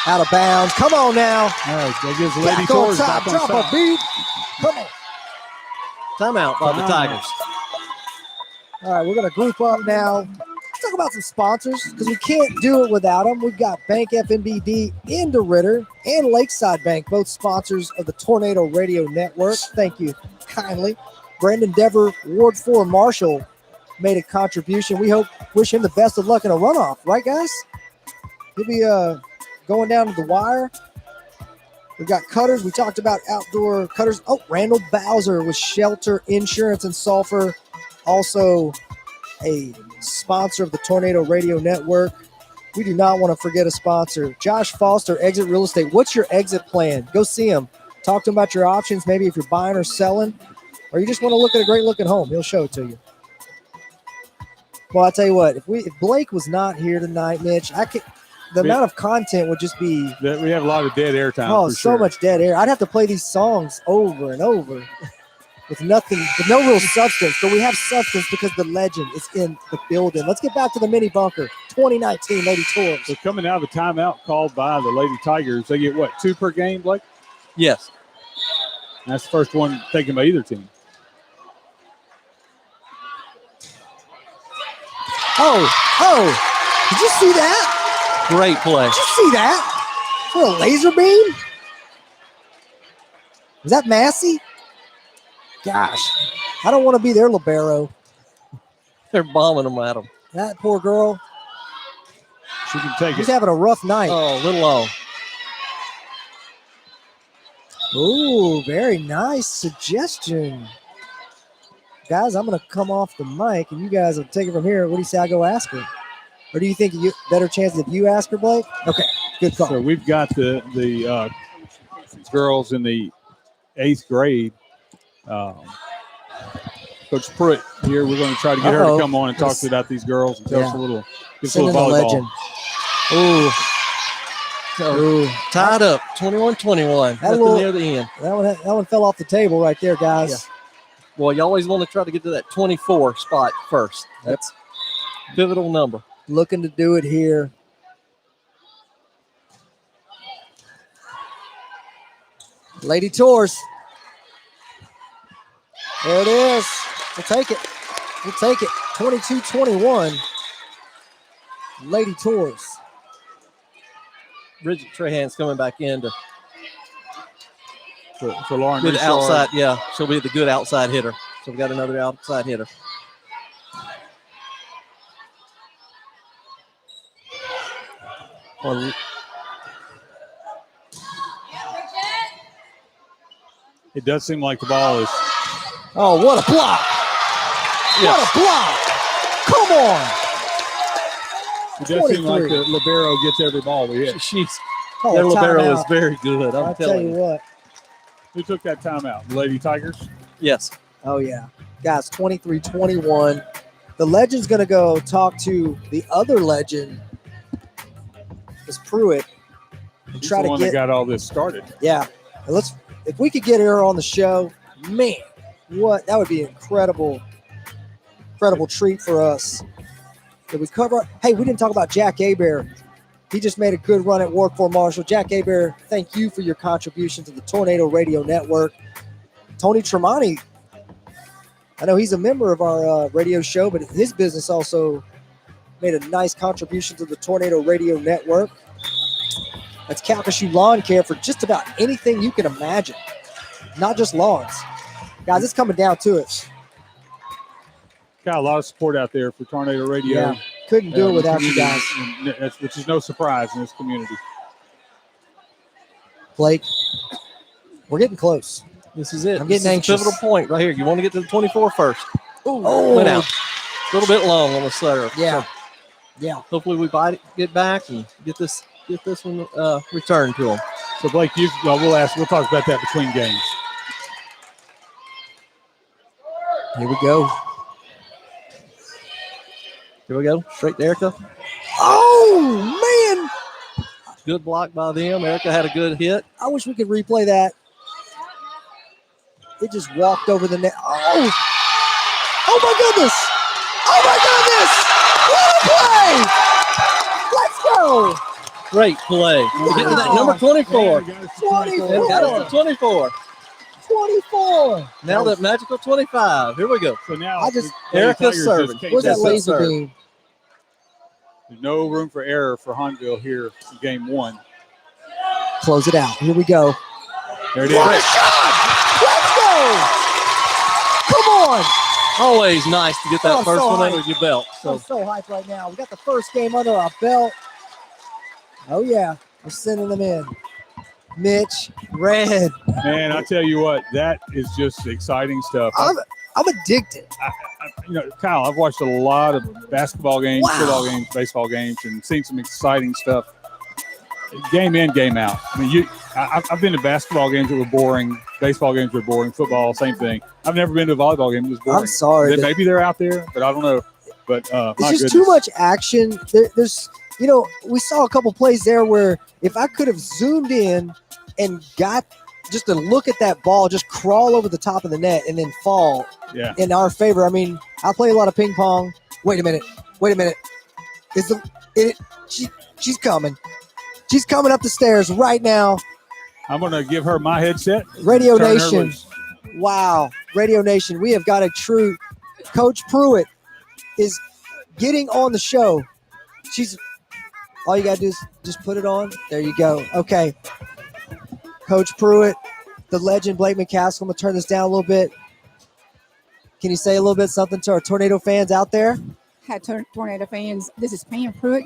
[SPEAKER 1] Out of bounds. Come on now.
[SPEAKER 2] All right, that gives Lady
[SPEAKER 1] Back on
[SPEAKER 2] Tours
[SPEAKER 1] top.
[SPEAKER 2] back on
[SPEAKER 1] Drop a
[SPEAKER 2] top.
[SPEAKER 1] beat. Come on.
[SPEAKER 3] Timeout by the
[SPEAKER 2] Timeout.
[SPEAKER 3] Tigers.
[SPEAKER 1] All right, we're going to group up now. Let's talk about some sponsors because we can't do it without them. We've got Bank FNBD in DeRitter and Lakeside Bank, both sponsors of the Tornado Radio Network. Thank you kindly. Brandon Dever, Ward 4 Marshall made a contribution. We wish him the best of luck in a runoff. Right, guys? He'll be going down to the wire. We've got Cutters. We talked about outdoor Cutters. Oh, Randall Bowser with Shelter Insurance and Sulphur. Also a sponsor of the Tornado Radio Network. We do not want to forget a sponsor. Josh Foster, Exit Real Estate. What's your exit plan? Go see him. Talk to him about your options, maybe if you're buying or selling, or you just want to look at a great-looking home. He'll show it to you. Well, I'll tell you what. If Blake was not here tonight, Mitch, the amount of content would just be
[SPEAKER 2] We have a lot of dead air time.
[SPEAKER 1] so
[SPEAKER 2] for sure.
[SPEAKER 1] much dead air. I'd have to play these songs over and over with no real substance. But we have substance because the legend is in the building. Let's get back to the mini bunker. 2019 Lady Tours.
[SPEAKER 2] So coming out of a timeout called by the Lady Tigers, they get what, 2 per game, Blake?
[SPEAKER 3] Yes.
[SPEAKER 2] That's the first one taken by either team.
[SPEAKER 1] Oh, did you see that?
[SPEAKER 3] Great play.
[SPEAKER 1] Did you see that? For a laser beam? Was that Massey? Gosh, I don't want to be their libero.
[SPEAKER 3] They're bombing them at them.
[SPEAKER 1] That poor girl.
[SPEAKER 2] She can take
[SPEAKER 1] She's
[SPEAKER 2] it.
[SPEAKER 1] having a rough night.
[SPEAKER 3] Oh, a little long.
[SPEAKER 1] Ooh, very nice suggestion. Guys, I'm going to come off the mic, and you guys will take it from here. What do you say I go ask her? Or do you think better chance if you ask her, Blake? Okay, good call.
[SPEAKER 2] So we've got the girls in the 8th grade. Coach Pruitt here. We're going to try to get her to come on and talk about these girls and tell us a little, give us a
[SPEAKER 1] Send in
[SPEAKER 2] little
[SPEAKER 1] the
[SPEAKER 2] volleyball.
[SPEAKER 1] legend. Ooh,
[SPEAKER 3] Tied up, 21-21.
[SPEAKER 1] That
[SPEAKER 3] Nothing
[SPEAKER 1] little-
[SPEAKER 3] near the end.
[SPEAKER 1] that one fell off the table right there, guys.
[SPEAKER 3] Yeah. Well, you always want to try to get to that 24 spot first. That's a pivotal number.
[SPEAKER 1] Looking to do it here. Lady Tours. There it is. We'll take it. We'll take it. 22-21. Lady Tours.
[SPEAKER 3] Bridget Trahan's coming back in to
[SPEAKER 2] For Lauren
[SPEAKER 3] good
[SPEAKER 2] Richard.
[SPEAKER 3] outside. Yeah, she'll be the good outside hitter. So we got another outside hitter. On
[SPEAKER 2] It does seem like the ball is.
[SPEAKER 1] Oh, what a block.
[SPEAKER 3] Yes.
[SPEAKER 1] What a block. Come on.
[SPEAKER 2] It does seem like
[SPEAKER 1] 23.
[SPEAKER 2] the libero gets every ball we hit.
[SPEAKER 3] she's
[SPEAKER 1] Call
[SPEAKER 3] their
[SPEAKER 1] a
[SPEAKER 3] libero is
[SPEAKER 1] timeout.
[SPEAKER 3] very good. I'm
[SPEAKER 1] I'll tell
[SPEAKER 3] telling
[SPEAKER 1] you
[SPEAKER 3] you.
[SPEAKER 1] what.
[SPEAKER 2] Who took that timeout? The Lady Tigers?
[SPEAKER 3] Yes.
[SPEAKER 1] Oh, yeah. Guys, 23-21. The legend's going to go talk to the other legend, Miss Pruitt, and
[SPEAKER 2] He's
[SPEAKER 1] try
[SPEAKER 2] the
[SPEAKER 1] to
[SPEAKER 2] one
[SPEAKER 1] get.
[SPEAKER 2] that got all this started.
[SPEAKER 1] Yeah. And if we could get her on the show, man, that would be an incredible treat for us. Did we cover? Hey, we didn't talk about Jack Abear. He just made a good run at Ward 4 Marshall. Jack Abear, thank you for your contribution to the Tornado Radio Network. Tony Tremonti, I know he's a member of our radio show, but his business also made a nice contribution to the Tornado Radio Network. That's Calcasieu Lawn Care for just about anything you can imagine, not just lawns. Guys, it's coming down to it.
[SPEAKER 2] Got a lot of support out there for Tornado Radio.
[SPEAKER 1] Yeah, couldn't do it without you guys.
[SPEAKER 2] Which is no surprise in this community.
[SPEAKER 1] Blake, we're getting close.
[SPEAKER 3] This is it.
[SPEAKER 1] I'm
[SPEAKER 3] This
[SPEAKER 1] getting
[SPEAKER 3] is a
[SPEAKER 1] anxious.
[SPEAKER 3] pivotal point right here. You want to get to the 24 first.
[SPEAKER 1] Oh,
[SPEAKER 3] Went out. A little bit long on the serve.
[SPEAKER 1] Yeah.
[SPEAKER 3] So
[SPEAKER 1] Yeah.
[SPEAKER 3] hopefully we get back and get this one returned to them.
[SPEAKER 2] So Blake, we'll talk about that between games.
[SPEAKER 1] Here we go.
[SPEAKER 3] Here we go. Straight to Erica.
[SPEAKER 1] Oh, man.
[SPEAKER 3] Good block by them. Erica had a good hit.
[SPEAKER 1] I wish we could replay that. It just walked over the net. Oh! Oh, my goodness! Oh, my goodness! What a play! Let's go!
[SPEAKER 3] Great play. We're getting to that number 24.
[SPEAKER 2] Man, got us to
[SPEAKER 1] 24.
[SPEAKER 3] And got us to 24.
[SPEAKER 1] 24.
[SPEAKER 3] Now that magical 25. Here we go.
[SPEAKER 2] So now
[SPEAKER 3] Erica's
[SPEAKER 2] Tigers
[SPEAKER 3] serving.
[SPEAKER 2] can't
[SPEAKER 1] Where's that
[SPEAKER 3] That's
[SPEAKER 2] catch up.
[SPEAKER 1] laser
[SPEAKER 3] serve.
[SPEAKER 1] beam?
[SPEAKER 2] There's no room for error for Hahnville here in game one.
[SPEAKER 1] Close it out. Here we go.
[SPEAKER 2] There it
[SPEAKER 1] What a
[SPEAKER 2] is.
[SPEAKER 1] shot! Let's go! Come on!
[SPEAKER 3] Always nice to get that
[SPEAKER 1] Oh,
[SPEAKER 3] first
[SPEAKER 1] so
[SPEAKER 3] one
[SPEAKER 1] high.
[SPEAKER 3] under your belt.
[SPEAKER 1] I'm
[SPEAKER 3] So
[SPEAKER 1] so hyped right now. We got the first game under our belt. Oh, yeah. We're sending them in. Mitch, Red.
[SPEAKER 2] Man, I tell you what, that is just exciting stuff.
[SPEAKER 1] I'm addicted.
[SPEAKER 2] Kyle, I've watched a lot of basketball games,
[SPEAKER 1] Wow.
[SPEAKER 2] football games, baseball games, and seen some exciting stuff. Game in, game out. I mean, I've been to basketball games that were boring, baseball games were boring, football, same thing. I've never been to a volleyball game that was boring.
[SPEAKER 1] I'm sorry.
[SPEAKER 2] Maybe they're out there, but I don't know. But
[SPEAKER 1] It's just too much action. There's, we saw a couple plays there where if I could have zoomed in and got just to look at that ball, just crawl over the top of the net and then fall
[SPEAKER 2] Yeah.
[SPEAKER 1] in our favor. I mean, I play a lot of ping pong. Wait a minute. She's coming. She's coming up the stairs right now.
[SPEAKER 2] I'm going to give her my headset.
[SPEAKER 1] Radio
[SPEAKER 2] Turn her
[SPEAKER 1] Nation.
[SPEAKER 2] loose.
[SPEAKER 1] Wow. Radio Nation. We have got a true Coach Pruitt is getting on the show. All you got to do is just put it on. There you go. Okay. Coach Pruitt, the legend, Blake McCaskill. I'm going to turn this down a little bit. Can you say a little bit something to our Tornado fans out there?
[SPEAKER 4] Hi, Tornado fans. This is Pam Pruitt.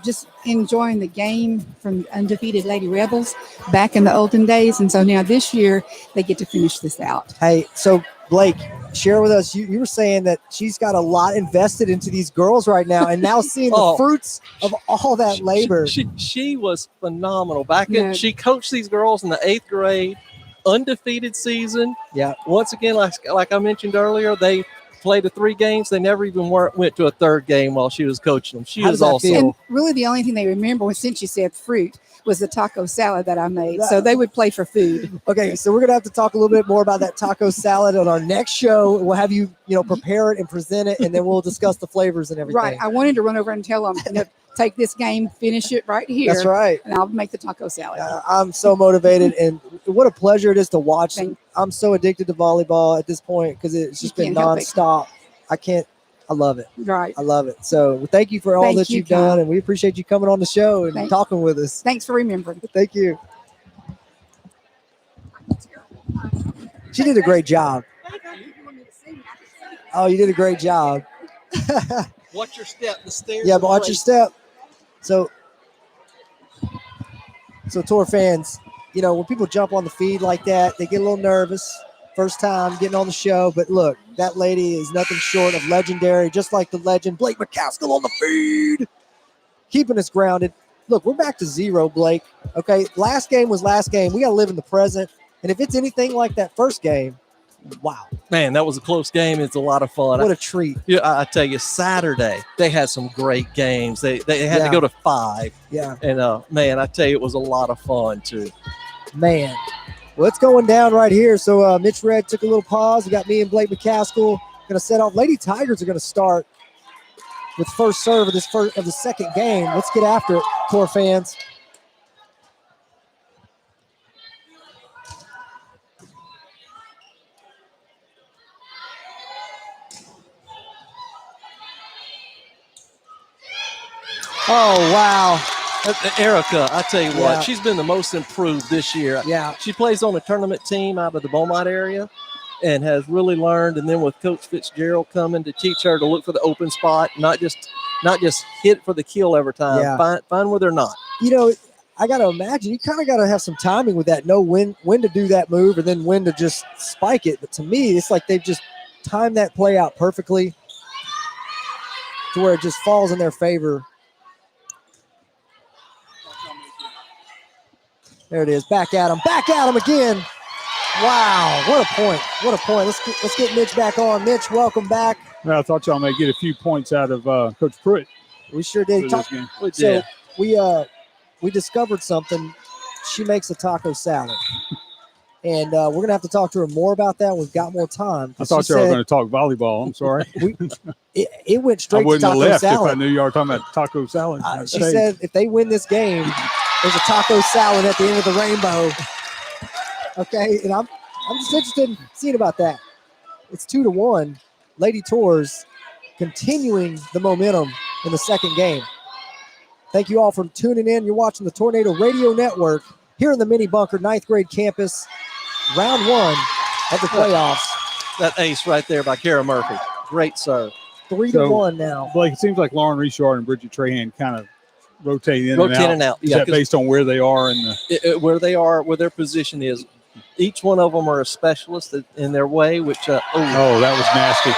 [SPEAKER 4] Just enjoying the game from undefeated Lady Rebels back in the olden days. And so now this year they get to finish this out.
[SPEAKER 1] Hey, so Blake, share with us. You were saying that she's got a lot invested into these girls right now, and now seeing the fruits of all that labor.
[SPEAKER 3] She was phenomenal.
[SPEAKER 4] Yeah.
[SPEAKER 3] She coached these girls in the 8th grade, undefeated season.
[SPEAKER 1] Yeah.
[SPEAKER 3] Once again, like I mentioned earlier, they played the 3 games. They never even went to a 3rd game while she was coaching them. She
[SPEAKER 1] How
[SPEAKER 3] was
[SPEAKER 1] does that
[SPEAKER 3] awesome.
[SPEAKER 1] feel?
[SPEAKER 4] And really the only thing they remember was, since you said fruit, was the taco salad that I made. So they would play for food.
[SPEAKER 1] Okay, so we're gonna have to talk a little bit more about that taco salad on our next show. We'll have you, prepare it and present it, and then we'll discuss the flavors and everything.
[SPEAKER 4] Right. I wanted to run over and tell them, take this game, finish it right here.
[SPEAKER 1] That's right.
[SPEAKER 4] And I'll make the taco salad.
[SPEAKER 1] I'm so motivated, and what a pleasure it is to watch.
[SPEAKER 4] Thank-
[SPEAKER 1] I'm so addicted to volleyball at this point because it's just
[SPEAKER 4] You
[SPEAKER 1] been
[SPEAKER 4] can't help it.
[SPEAKER 1] nonstop. I love it.
[SPEAKER 4] Right.
[SPEAKER 1] I love it. So thank you for all
[SPEAKER 4] Thank
[SPEAKER 1] that
[SPEAKER 4] you,
[SPEAKER 1] you've done,
[SPEAKER 4] Kyle.
[SPEAKER 1] and we appreciate you coming on the show and talking with us.
[SPEAKER 4] Thanks for remembering.
[SPEAKER 1] Thank you. She did a great job. Oh, you did a great job.
[SPEAKER 3] Watch your step. The stairs.
[SPEAKER 1] Yeah, but watch your step. So Tour fans, when people jump on the feed like that, they get a little nervous. First time getting on the show, but look, that lady is nothing short of legendary, just like the legend Blake McCaskill on the feed, keeping us grounded. Look, we're back to 0, Blake. Okay, last game was last game. We got to live in the present, and if it's anything like that first game, Wow.
[SPEAKER 3] Man, that was a close game. It's a lot of fun.
[SPEAKER 1] What a treat.
[SPEAKER 3] Yeah, I tell you, Saturday they had some great games. They had to go to 5,
[SPEAKER 1] Yeah.
[SPEAKER 3] and man, I tell you, it was a lot of fun too.
[SPEAKER 1] Man. Well, it's going down right here. So Mitch Red took a little pause. We got me and Blake McCaskill going to set off. Lady Tigers are going to start with first serve of the second game. Let's get after it, Tor fans. Oh, wow.
[SPEAKER 3] Erica, I tell you what,
[SPEAKER 1] Yeah.
[SPEAKER 3] she's been the most improved this year.
[SPEAKER 1] Yeah.
[SPEAKER 3] She plays on a tournament team out of the Beaumont area and has really learned. And then with Coach Fitzgerald coming to teach her to look for the open spot, not just hit for the kill every time.
[SPEAKER 1] Yeah.
[SPEAKER 3] Find where they're not.
[SPEAKER 1] You know, I got to imagine you kind of got to have some timing with that, know when to do that move and then when to just spike it. But to me, it's like they've just timed that play out perfectly to where it just falls in their favor. There it is. Back at him again. Wow, what a point. What a point. Let's get Mitch back on. Mitch, welcome back.
[SPEAKER 2] Well, I thought y'all may get a few points out of Coach Pruitt
[SPEAKER 1] We sure
[SPEAKER 2] for
[SPEAKER 1] did.
[SPEAKER 2] this game.
[SPEAKER 1] So we discovered something. She makes a taco salad. And we're going to have to talk to her more about that. We've got more time.
[SPEAKER 2] I thought y'all were going to talk volleyball. I'm sorry.
[SPEAKER 1] It went
[SPEAKER 2] I
[SPEAKER 1] straight to
[SPEAKER 2] wouldn't have
[SPEAKER 1] taco
[SPEAKER 2] left
[SPEAKER 1] salad.
[SPEAKER 2] if I knew y'all were talking about taco salad.
[SPEAKER 1] She said if they win this game, there's a taco salad at the end of the rainbow. Okay, and I'm just interested in seeing about that. It's 2-1. Lady Tours continuing the momentum in the second game. Thank you all for tuning in. You're watching the Tornado Radio Network here in the mini bunker 9th grade campus, round 1 of the playoffs.
[SPEAKER 3] That ace right there by Kara Murphy. Great serve.
[SPEAKER 1] 3-1 now.
[SPEAKER 2] Blake, it seems like Lauren Richard and Bridget Trahan kind of rotate in
[SPEAKER 3] and out.
[SPEAKER 2] Is
[SPEAKER 3] Yeah,
[SPEAKER 2] that based on where they are in the
[SPEAKER 3] where they are, where their position is. Each one of them are a specialist in their way, which
[SPEAKER 2] Oh, that was nasty.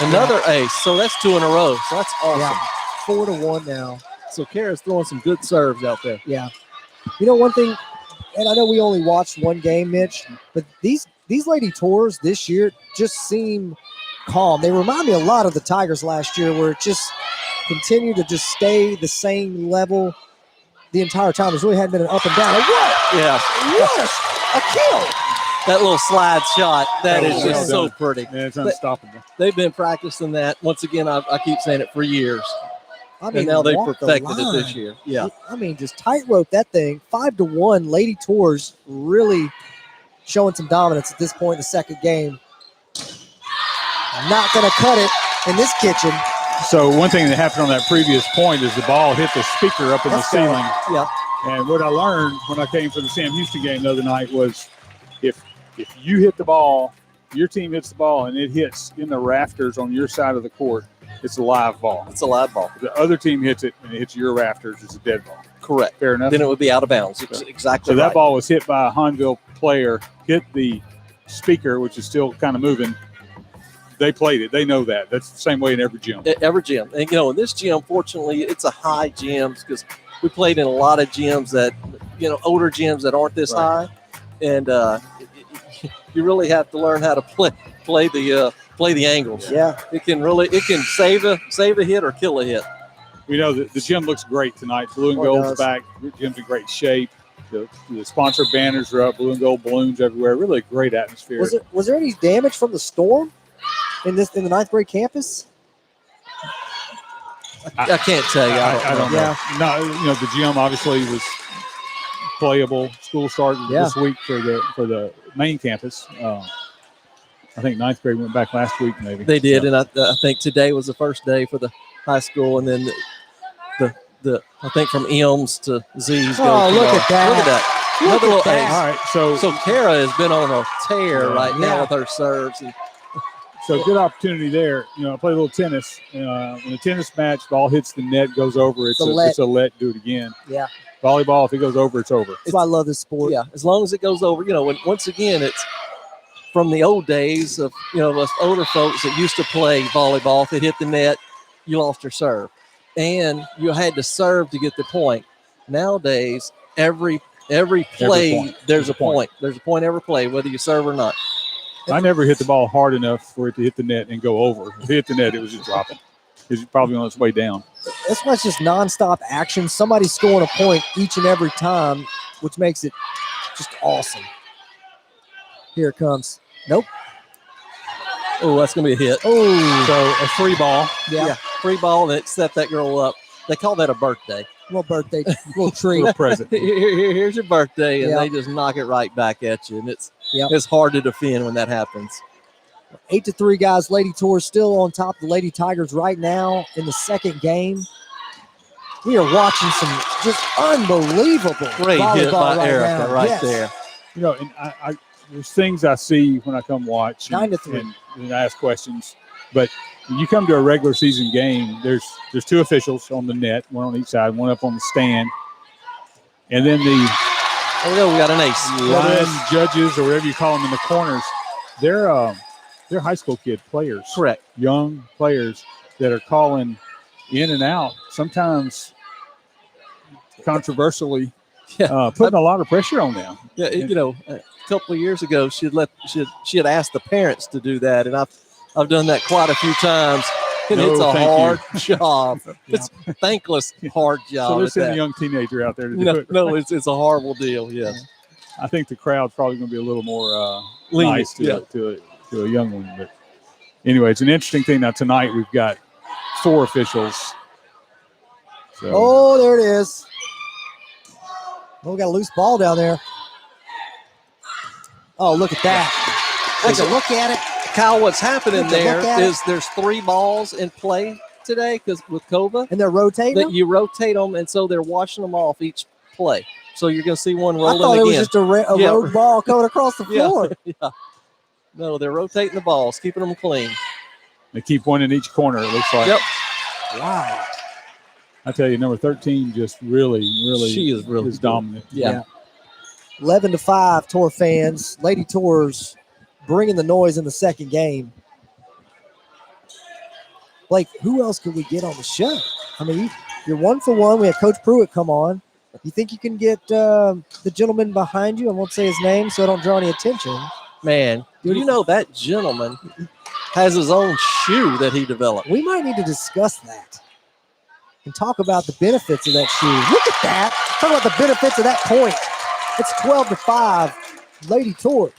[SPEAKER 3] another ace. So that's 2 in a row. So that's awesome.
[SPEAKER 1] Yeah, 4-1 now.
[SPEAKER 3] So Kara's throwing some good serves out there.
[SPEAKER 1] Yeah. You know, one thing, and I know we only watched one game, Mitch, but these Lady Tours this year just seem calm. They remind me a lot of the Tigers last year, where it just continued to just stay the same level the entire time. There's really hadn't been an up and down. Like, what?
[SPEAKER 3] Yeah.
[SPEAKER 1] What a kill.
[SPEAKER 3] That little slide shot, that is
[SPEAKER 2] well
[SPEAKER 3] just so
[SPEAKER 2] done.
[SPEAKER 3] pretty.
[SPEAKER 2] Yeah, it's unstoppable.
[SPEAKER 3] They've been practicing that. Once again, I keep saying it for years.
[SPEAKER 1] I mean,
[SPEAKER 3] And now they
[SPEAKER 1] walked the
[SPEAKER 3] perfected it this
[SPEAKER 1] line.
[SPEAKER 3] year. Yeah.
[SPEAKER 1] I mean, just tightrope that thing. 5-1. Lady Tours really showing some dominance at this point in the second game. Not going to cut it in this kitchen.
[SPEAKER 2] So one thing that happened on that previous point is the ball hit the speaker up in the
[SPEAKER 1] That's
[SPEAKER 2] ceiling.
[SPEAKER 3] Yeah.
[SPEAKER 2] And what I learned when I came for the Sam Houston game the other night was if you hit the ball, your team hits the ball, and it hits in the rafters on your side of the court, it's a live ball.
[SPEAKER 3] It's a live ball.
[SPEAKER 2] If the other team hits it and it hits your rafters, it's a dead ball.
[SPEAKER 3] Correct.
[SPEAKER 2] Fair enough?
[SPEAKER 3] Then it would be out of bounds. Exactly.
[SPEAKER 2] So that
[SPEAKER 3] right.
[SPEAKER 2] ball was hit by a Hahnville player, hit the speaker, which is still kind of moving. They played it. They know that. That's the same way in every gym.
[SPEAKER 3] Every gym. And, in this gym, fortunately, it's a high gym because we played in a lot of gyms that, older gyms that aren't this high. And you really have to learn how to play the angles.
[SPEAKER 1] Yeah.
[SPEAKER 3] It can save a hit or kill a hit.
[SPEAKER 2] We know that the gym looks great tonight. Blue and
[SPEAKER 1] Oh, it
[SPEAKER 2] gold's
[SPEAKER 1] does.
[SPEAKER 2] back. The gym's in great shape. The sponsor banners are up. Blue and gold balloons everywhere. Really a great atmosphere.
[SPEAKER 1] Was there any damage from the storm in the 9th grade campus?
[SPEAKER 3] I can't tell you.
[SPEAKER 2] I don't know.
[SPEAKER 1] Yeah.
[SPEAKER 2] No, the gym obviously was playable. School started this week for the main campus. I think 9th grade went back last week, maybe.
[SPEAKER 3] They did,
[SPEAKER 2] So,
[SPEAKER 3] and I think today was the first day for the high school, and then the I think from Elms to Z's.
[SPEAKER 1] Oh, look at that.
[SPEAKER 3] Look at that!
[SPEAKER 1] Look
[SPEAKER 3] Another
[SPEAKER 1] at
[SPEAKER 3] little
[SPEAKER 1] that.
[SPEAKER 3] ace.
[SPEAKER 2] all right. So
[SPEAKER 3] So Kara has been on a tear right
[SPEAKER 1] Yeah.
[SPEAKER 3] now with her serves. And
[SPEAKER 2] good opportunity there. I play a little tennis. In a tennis match, ball hits the net, goes over. It's a let. Do it again.
[SPEAKER 1] Yeah.
[SPEAKER 2] Volleyball, if it goes over, it's over.
[SPEAKER 1] That's why I love this sport.
[SPEAKER 3] yeah, as long as it goes over, once again, it's from the old days of us older folks that used to play volleyball. If it hit the net, you lost your serve, and you had to serve to get the point. Nowadays, every play
[SPEAKER 2] point.
[SPEAKER 3] there's a point. There's a point every play, whether you serve or not.
[SPEAKER 2] I never hit the ball hard enough for it to hit the net and go over. If it hit the net, it was just dropping. It was probably on its way down.
[SPEAKER 1] That's why it's just nonstop action. Somebody's scoring a point each and every time, which makes it just awesome. Here it comes. Nope.
[SPEAKER 3] Oh, that's going to be a hit.
[SPEAKER 1] Oh,
[SPEAKER 2] So a free ball.
[SPEAKER 1] yeah.
[SPEAKER 3] Free ball that set that girl up. They call that a birthday.
[SPEAKER 1] Little birthday, little treat.
[SPEAKER 2] Little present.
[SPEAKER 3] Here's your birthday, and
[SPEAKER 1] Yeah.
[SPEAKER 3] they just knock it right back at you. And it's
[SPEAKER 1] Yep.
[SPEAKER 3] it's hard to defend when that happens.
[SPEAKER 1] 8-3, guys. Lady Tours still on top of the Lady Tigers right now in the second game. We are watching some just unbelievable
[SPEAKER 3] Great hit
[SPEAKER 1] volleyball
[SPEAKER 3] by Erica
[SPEAKER 1] now.
[SPEAKER 3] right
[SPEAKER 1] Yes.
[SPEAKER 3] there.
[SPEAKER 2] You know, and I there's things I see when I come watch
[SPEAKER 1] 9-3.
[SPEAKER 2] and ask questions. But when you come to a regular season game, there's two officials on the net, one on each side, one up on the stand. And then the
[SPEAKER 3] There we go. We got an ace.
[SPEAKER 2] line judges, or whatever you call them in the corners, they're high school kid players,
[SPEAKER 3] Correct.
[SPEAKER 2] young players that are calling in and out, sometimes controversially,
[SPEAKER 3] Yeah.
[SPEAKER 2] putting a lot of pressure on them.
[SPEAKER 3] Yeah, a couple of years ago, she had asked the parents to do that, and I've done that quite a few times. And
[SPEAKER 2] No,
[SPEAKER 3] it's a
[SPEAKER 2] thank you.
[SPEAKER 3] hard job. It's a thankless, hard job.
[SPEAKER 2] So they're
[SPEAKER 3] at
[SPEAKER 2] sending
[SPEAKER 3] that.
[SPEAKER 2] a young teenager out there to do
[SPEAKER 3] No,
[SPEAKER 2] it.
[SPEAKER 3] no, it's a horrible deal. Yes,
[SPEAKER 2] I think the crowd's probably going to be a little more
[SPEAKER 3] Lenient,
[SPEAKER 2] nice
[SPEAKER 3] yeah.
[SPEAKER 2] to a young one. But anyway, it's an interesting thing. Now tonight we've got 4 officials. So
[SPEAKER 1] Oh, there it is. Oh, we got a loose ball down there. Oh, look at that. Take a look at it.
[SPEAKER 3] Kyle, what's happening
[SPEAKER 1] Take a
[SPEAKER 3] there
[SPEAKER 1] look at it.
[SPEAKER 3] is there's 3 balls in play today because with Kova
[SPEAKER 1] And they're rotating
[SPEAKER 3] that
[SPEAKER 1] them?
[SPEAKER 3] you rotate them, and so they're washing them off each play. So you're going to see one
[SPEAKER 1] I
[SPEAKER 3] rolling
[SPEAKER 1] thought it was
[SPEAKER 3] again.
[SPEAKER 1] just a
[SPEAKER 3] Yeah.
[SPEAKER 1] road ball coming across the floor.
[SPEAKER 3] Yeah. No, they're rotating the balls, keeping them clean.
[SPEAKER 2] they keep one in each corner, it looks like.
[SPEAKER 3] Yep.
[SPEAKER 1] Wow.
[SPEAKER 2] I tell you, number 13 just really
[SPEAKER 3] She is really good.
[SPEAKER 2] dominant.
[SPEAKER 3] Yeah.
[SPEAKER 1] 11-5, Tour fans. Lady Tours bringing the noise in the second game. Blake, who else could we get on the show? I mean, you're 1 for 1. We had Coach Pruitt come on. You think you can get the gentleman behind you? I won't say his name so I don't draw any attention.
[SPEAKER 3] Man, do you know that gentleman has his own shoe that he developed?
[SPEAKER 1] We might need to discuss that and talk about the benefits of that shoe. Look at that. Talk about the benefits of that point. It's 12-5, Lady Tours.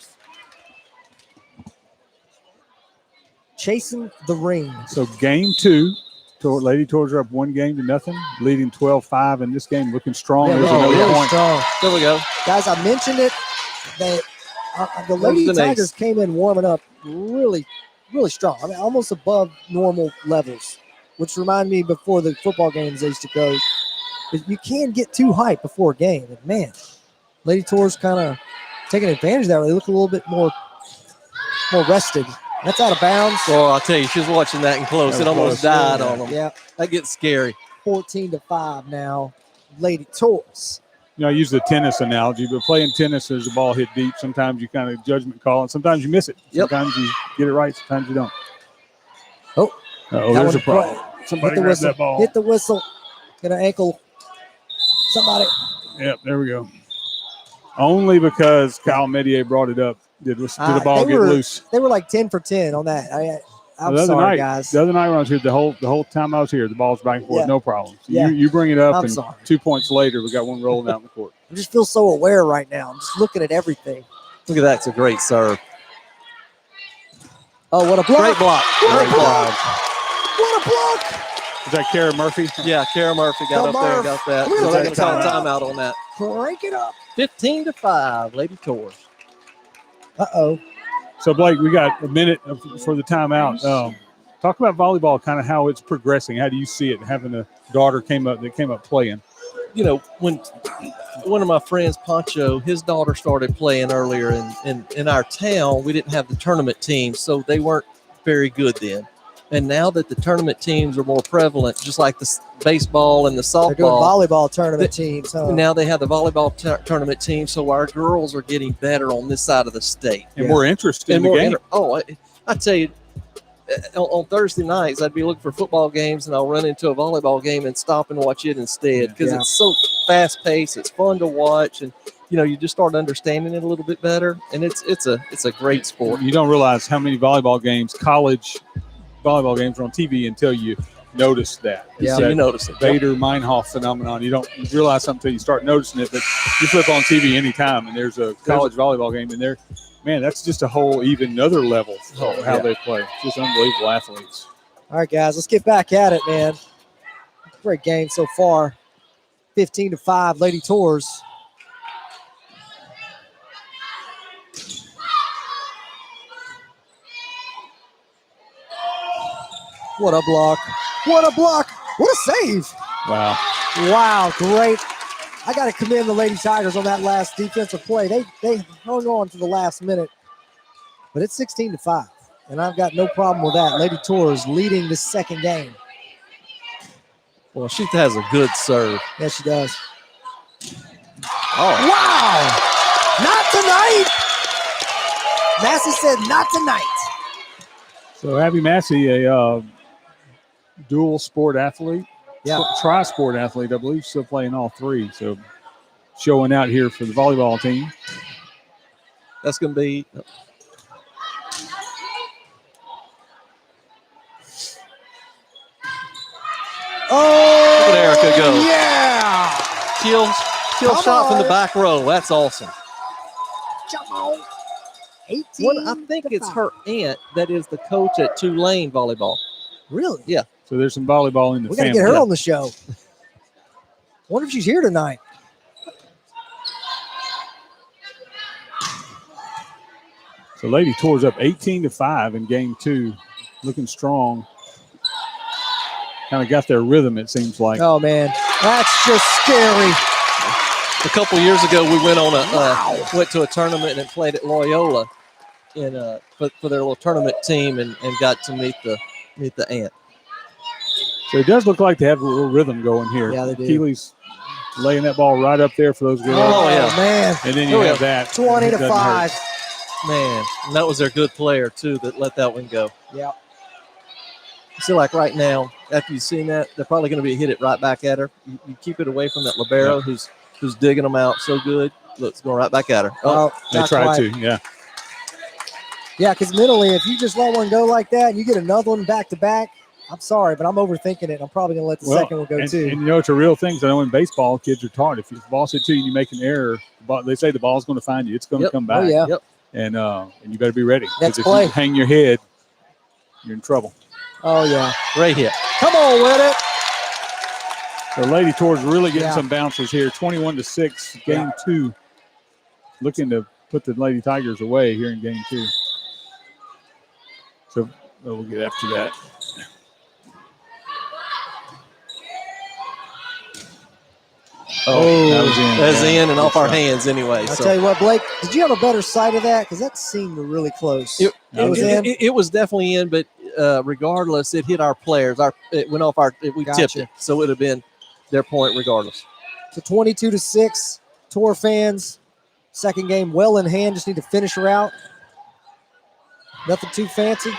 [SPEAKER 1] Chasing the ring.
[SPEAKER 2] So game 2, Lady Tours are up 1-0, leading 12-5 in this game, looking strong.
[SPEAKER 1] Yeah,
[SPEAKER 2] There's
[SPEAKER 1] really,
[SPEAKER 2] another
[SPEAKER 1] really
[SPEAKER 2] point.
[SPEAKER 1] strong.
[SPEAKER 3] There we go.
[SPEAKER 1] Guys, I mentioned it that the Lady
[SPEAKER 3] There's an ace.
[SPEAKER 1] Tigers came in warming up really, really strong. I mean, almost above normal levels, which remind me before the football games I used to go. You can get too hyped before a game. And man, Lady Tours kind of taking advantage of that. They look a little bit more rested. That's out of bounds.
[SPEAKER 3] Well, I'll tell you, she's watching that in close.
[SPEAKER 2] That
[SPEAKER 3] It
[SPEAKER 2] was
[SPEAKER 3] almost
[SPEAKER 2] close.
[SPEAKER 3] died
[SPEAKER 2] Yeah.
[SPEAKER 3] on them.
[SPEAKER 1] Yeah,
[SPEAKER 3] That gets scary.
[SPEAKER 1] 14-5 now, Lady Tours.
[SPEAKER 2] You know, I use the tennis analogy, but playing tennis, there's a ball hit deep. Sometimes you kind of judgment call, and sometimes you miss it.
[SPEAKER 3] Yep.
[SPEAKER 2] Sometimes you get it right, sometimes you don't.
[SPEAKER 1] Oh,
[SPEAKER 2] Uh-oh,
[SPEAKER 1] that
[SPEAKER 2] there's a
[SPEAKER 1] one-
[SPEAKER 2] problem. Somebody
[SPEAKER 1] Hit the
[SPEAKER 2] grab
[SPEAKER 1] whistle.
[SPEAKER 2] that ball.
[SPEAKER 1] Hit the whistle. Get an ankle. Somebody.
[SPEAKER 2] Yep, there we go. Only because Kyle Medier brought it up did the ball
[SPEAKER 1] they
[SPEAKER 2] get
[SPEAKER 1] were-
[SPEAKER 2] loose.
[SPEAKER 1] They were like 10 for 10 on that. I'm
[SPEAKER 2] The other
[SPEAKER 1] sorry,
[SPEAKER 2] night,
[SPEAKER 1] guys.
[SPEAKER 2] The other night when I was here, the whole time I was here, the ball's back and forth,
[SPEAKER 1] Yeah.
[SPEAKER 2] no problem. So
[SPEAKER 1] Yeah.
[SPEAKER 2] you bring it up,
[SPEAKER 1] I'm
[SPEAKER 2] and
[SPEAKER 1] sorry.
[SPEAKER 2] 2 points later, we got one rolling out in the court.
[SPEAKER 1] I just feel so aware right now. I'm just looking at everything.
[SPEAKER 3] Look at that. It's a great serve.
[SPEAKER 1] Oh, what a block.
[SPEAKER 3] Great block. Great block.
[SPEAKER 1] What a block.
[SPEAKER 2] Is that Kara Murphy?
[SPEAKER 3] Yeah, Kara Murphy got
[SPEAKER 1] Go
[SPEAKER 3] up there and
[SPEAKER 1] Murph.
[SPEAKER 3] got that.
[SPEAKER 1] We're
[SPEAKER 3] So
[SPEAKER 1] gonna
[SPEAKER 3] they're
[SPEAKER 1] take
[SPEAKER 3] going to
[SPEAKER 1] a
[SPEAKER 3] call
[SPEAKER 1] timeout.
[SPEAKER 3] timeout on that.
[SPEAKER 1] Break it up.
[SPEAKER 3] 15-5, Lady Tours.
[SPEAKER 1] Uh-oh.
[SPEAKER 2] So, Blake, we got a minute for the timeout. Talk about volleyball, kind of how it's progressing. How do you see it, having a daughter that came up playing?
[SPEAKER 3] You know, when one of my friends, Pancho, his daughter started playing earlier in our town, we didn't have the tournament team, so they weren't very good then. And now that the tournament teams are more prevalent, just like the baseball and the
[SPEAKER 1] They're doing
[SPEAKER 3] softball,
[SPEAKER 1] volleyball tournament teams. Huh?
[SPEAKER 3] now they have the volleyball tournament team, so our girls are getting better on this side of the state.
[SPEAKER 2] And
[SPEAKER 1] Yeah.
[SPEAKER 2] more interest in the game.
[SPEAKER 3] I tell you, on Thursday nights, I'd be looking for football games, and I'll run into a volleyball game and stop and watch it instead because
[SPEAKER 1] Yeah.
[SPEAKER 3] it's so fast paced. It's fun to watch, and you just start understanding it a little bit better, and it's a great sport.
[SPEAKER 2] You don't realize how many volleyball games, college volleyball games, are on TV until you notice that.
[SPEAKER 3] Yeah,
[SPEAKER 2] It's that
[SPEAKER 3] you notice it.
[SPEAKER 2] Vader Meinhof phenomenon. You don't realize something until you start noticing it. But you flip on TV anytime, and there's a college volleyball game in there. Man, that's just a whole even other level of how they play. Just unbelievable athletes.
[SPEAKER 1] All right, guys, let's get back at it, man. Great game so far. 15-5, Lady Tours. What a block. What a block. What a save.
[SPEAKER 2] Wow.
[SPEAKER 1] Wow, great. I got to commend the Lady Tigers on that last defensive play. They hung on to the last minute. But it's 16-5, and I've got no problem with that. Lady Tours leading this second game.
[SPEAKER 3] Well, she has a good serve.
[SPEAKER 1] Yes, she does.
[SPEAKER 3] Oh,
[SPEAKER 1] Wow. Not tonight. Massey said not tonight.
[SPEAKER 2] So Abby Massey, a dual sport athlete, tri-sport athlete, I believe, still playing all three. So showing out here for the volleyball team.
[SPEAKER 3] that's going to be.
[SPEAKER 1] Oh,
[SPEAKER 3] Look at Erica go.
[SPEAKER 1] Yeah.
[SPEAKER 3] Kill
[SPEAKER 1] Come
[SPEAKER 3] shot from the
[SPEAKER 1] on.
[SPEAKER 3] back row. That's awesome.
[SPEAKER 1] Come on. 18.
[SPEAKER 3] I think it's her aunt that is the coach at Tulane volleyball.
[SPEAKER 1] Really?
[SPEAKER 3] Yeah.
[SPEAKER 2] So there's some volleyball in the
[SPEAKER 1] We got to
[SPEAKER 2] family.
[SPEAKER 1] get her on the show. Wonder if she's here tonight.
[SPEAKER 2] So Lady Tours up 18-5 in game two, looking strong. Kind of got their rhythm, it seems like.
[SPEAKER 1] Oh, man. That's just scary.
[SPEAKER 3] A couple years ago, we went on went to a tournament and played at Loyola for their little tournament team and got to meet the aunt.
[SPEAKER 2] So it does look like they have a little rhythm going here.
[SPEAKER 1] Yeah, they do.
[SPEAKER 2] Keeley's laying that ball right up there for those girls.
[SPEAKER 3] Oh, yeah.
[SPEAKER 1] Man.
[SPEAKER 2] And then you have that.
[SPEAKER 1] 20-5.
[SPEAKER 3] Man, and that was their good player, too, that let that one go.
[SPEAKER 1] Yeah.
[SPEAKER 3] So, like right now, after you've seen that, they're probably going to be hit it right back at her. You keep it away from that libero who's digging them out so good. Look, it's going right back at her.
[SPEAKER 1] Oh,
[SPEAKER 2] They
[SPEAKER 1] not
[SPEAKER 2] tried
[SPEAKER 1] quite.
[SPEAKER 2] to, yeah.
[SPEAKER 1] Yeah, because mentally, if you just let one go like that and you get another one back to back, I'm sorry, but I'm overthinking it. I'm probably going to let the second one go
[SPEAKER 2] and,
[SPEAKER 1] too.
[SPEAKER 2] And you know, it's a real thing. 'Cause I know in baseball, kids are taught if the ball's hit to you and you make an error, they say the ball's going to find you. It's going to come back.
[SPEAKER 1] Oh, yeah.
[SPEAKER 3] Yep.
[SPEAKER 2] And you better be ready. 'Cause
[SPEAKER 1] Next
[SPEAKER 2] if
[SPEAKER 1] play.
[SPEAKER 2] you hang your head, you're in trouble.
[SPEAKER 1] Oh, yeah.
[SPEAKER 3] Great hit.
[SPEAKER 1] Come on with it.
[SPEAKER 2] So Lady Tours really getting
[SPEAKER 1] Yeah.
[SPEAKER 2] some bounces here. 21-6, game two. Looking to put the Lady Tigers away here in game two. So we'll get after that.
[SPEAKER 3] Oh,
[SPEAKER 2] that was in.
[SPEAKER 3] That's
[SPEAKER 2] Yeah.
[SPEAKER 3] in and off
[SPEAKER 2] Good
[SPEAKER 3] our
[SPEAKER 2] shot.
[SPEAKER 3] hands anyway.
[SPEAKER 1] I'll
[SPEAKER 3] So
[SPEAKER 1] tell you what, Blake, did you have a better sight of that? Because that seemed really close.
[SPEAKER 3] It
[SPEAKER 1] was in?
[SPEAKER 3] it was definitely in, but regardless, it hit our players. It went off we tipped
[SPEAKER 1] Gotcha.
[SPEAKER 3] it, so it would have been their point regardless.
[SPEAKER 1] So 22-6, Tour fans. Second game well in hand. Just need to finish her out. Nothing too fancy.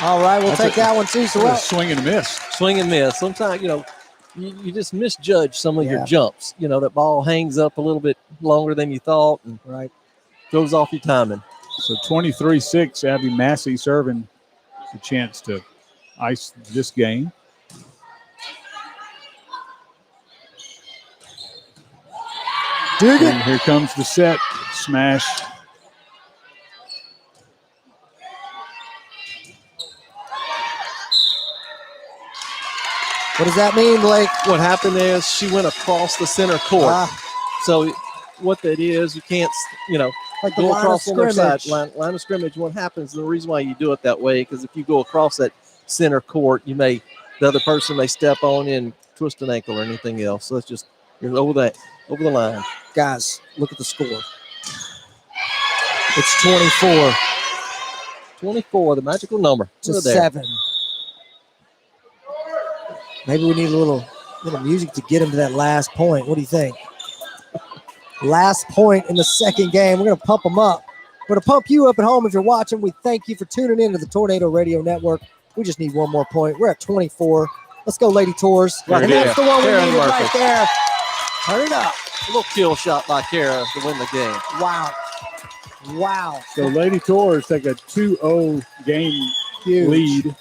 [SPEAKER 1] All right, we'll take that one too. So
[SPEAKER 2] What a swing and a miss.
[SPEAKER 3] Swing and miss. Sometimes, you just misjudge some of
[SPEAKER 1] Yeah.
[SPEAKER 3] your jumps. That ball hangs up a little bit longer than you thought and
[SPEAKER 1] right.
[SPEAKER 3] throws off your timing.
[SPEAKER 2] So 23-6, Abby Massey serving the chance to ice this game.
[SPEAKER 1] Dig it.
[SPEAKER 2] And here comes the set smash.
[SPEAKER 1] What does that mean, Blake?
[SPEAKER 3] What happened is she went across the center court. So what that is, you can't,
[SPEAKER 1] Like the
[SPEAKER 3] go
[SPEAKER 1] line of
[SPEAKER 3] across on their
[SPEAKER 1] scrimmage.
[SPEAKER 3] side. Line of scrimmage. What happens, the reason why you do it that way, because if you go across that center court, the other person may step on you and twist an ankle or anything else. So it's just, you're over the line.
[SPEAKER 1] Guys, look at the score. It's 24
[SPEAKER 3] 24, the magical number.
[SPEAKER 1] to
[SPEAKER 3] We're there.
[SPEAKER 1] 7. Maybe we need a little music to get him to that last point. What do you think? Last point in the second game. We're going to pump them up. We're going to pump you up at home if you're watching. We thank you for tuning in to the Tornado Radio Network. We just need one more point. We're at 24. Let's go, Lady Tours.
[SPEAKER 3] Right
[SPEAKER 1] And that's
[SPEAKER 3] there.
[SPEAKER 1] the one we
[SPEAKER 3] Karen
[SPEAKER 1] needed
[SPEAKER 3] Murphy.
[SPEAKER 1] right there. Turn it up.
[SPEAKER 3] A little kill shot by Kara to win the game.
[SPEAKER 1] Wow. Wow.
[SPEAKER 2] So Lady Tours take a 2-0 game
[SPEAKER 1] Huge.
[SPEAKER 2] lead.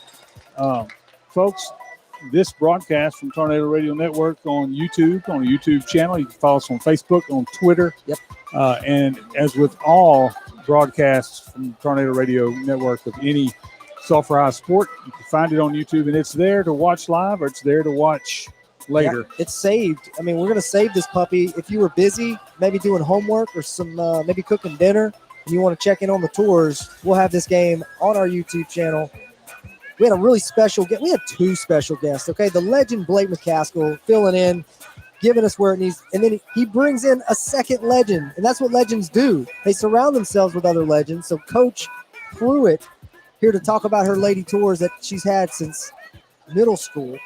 [SPEAKER 2] Folks, this broadcast from Tornado Radio Network on YouTube, on the YouTube channel. You can follow us on Facebook, on Twitter.
[SPEAKER 1] Yep.
[SPEAKER 2] And as with all broadcasts from Tornado Radio Network of any Sulphur High sport, you can find it on YouTube, and it's there to watch live or it's there to watch later.
[SPEAKER 1] Yeah, it's saved. I mean, we're going to save this puppy. If you were busy, maybe doing homework or some, maybe cooking dinner, and you want to check in on the tours, we'll have this game on our YouTube channel. We had a really special guest. We had two special guests, okay? The legend Blake McCaskill filling in, giving us where it needs. And then he brings in a second legend, and that's what legends do. They surround themselves with other legends. So Coach Pruitt here to talk about her Lady Tours that she's had since middle school,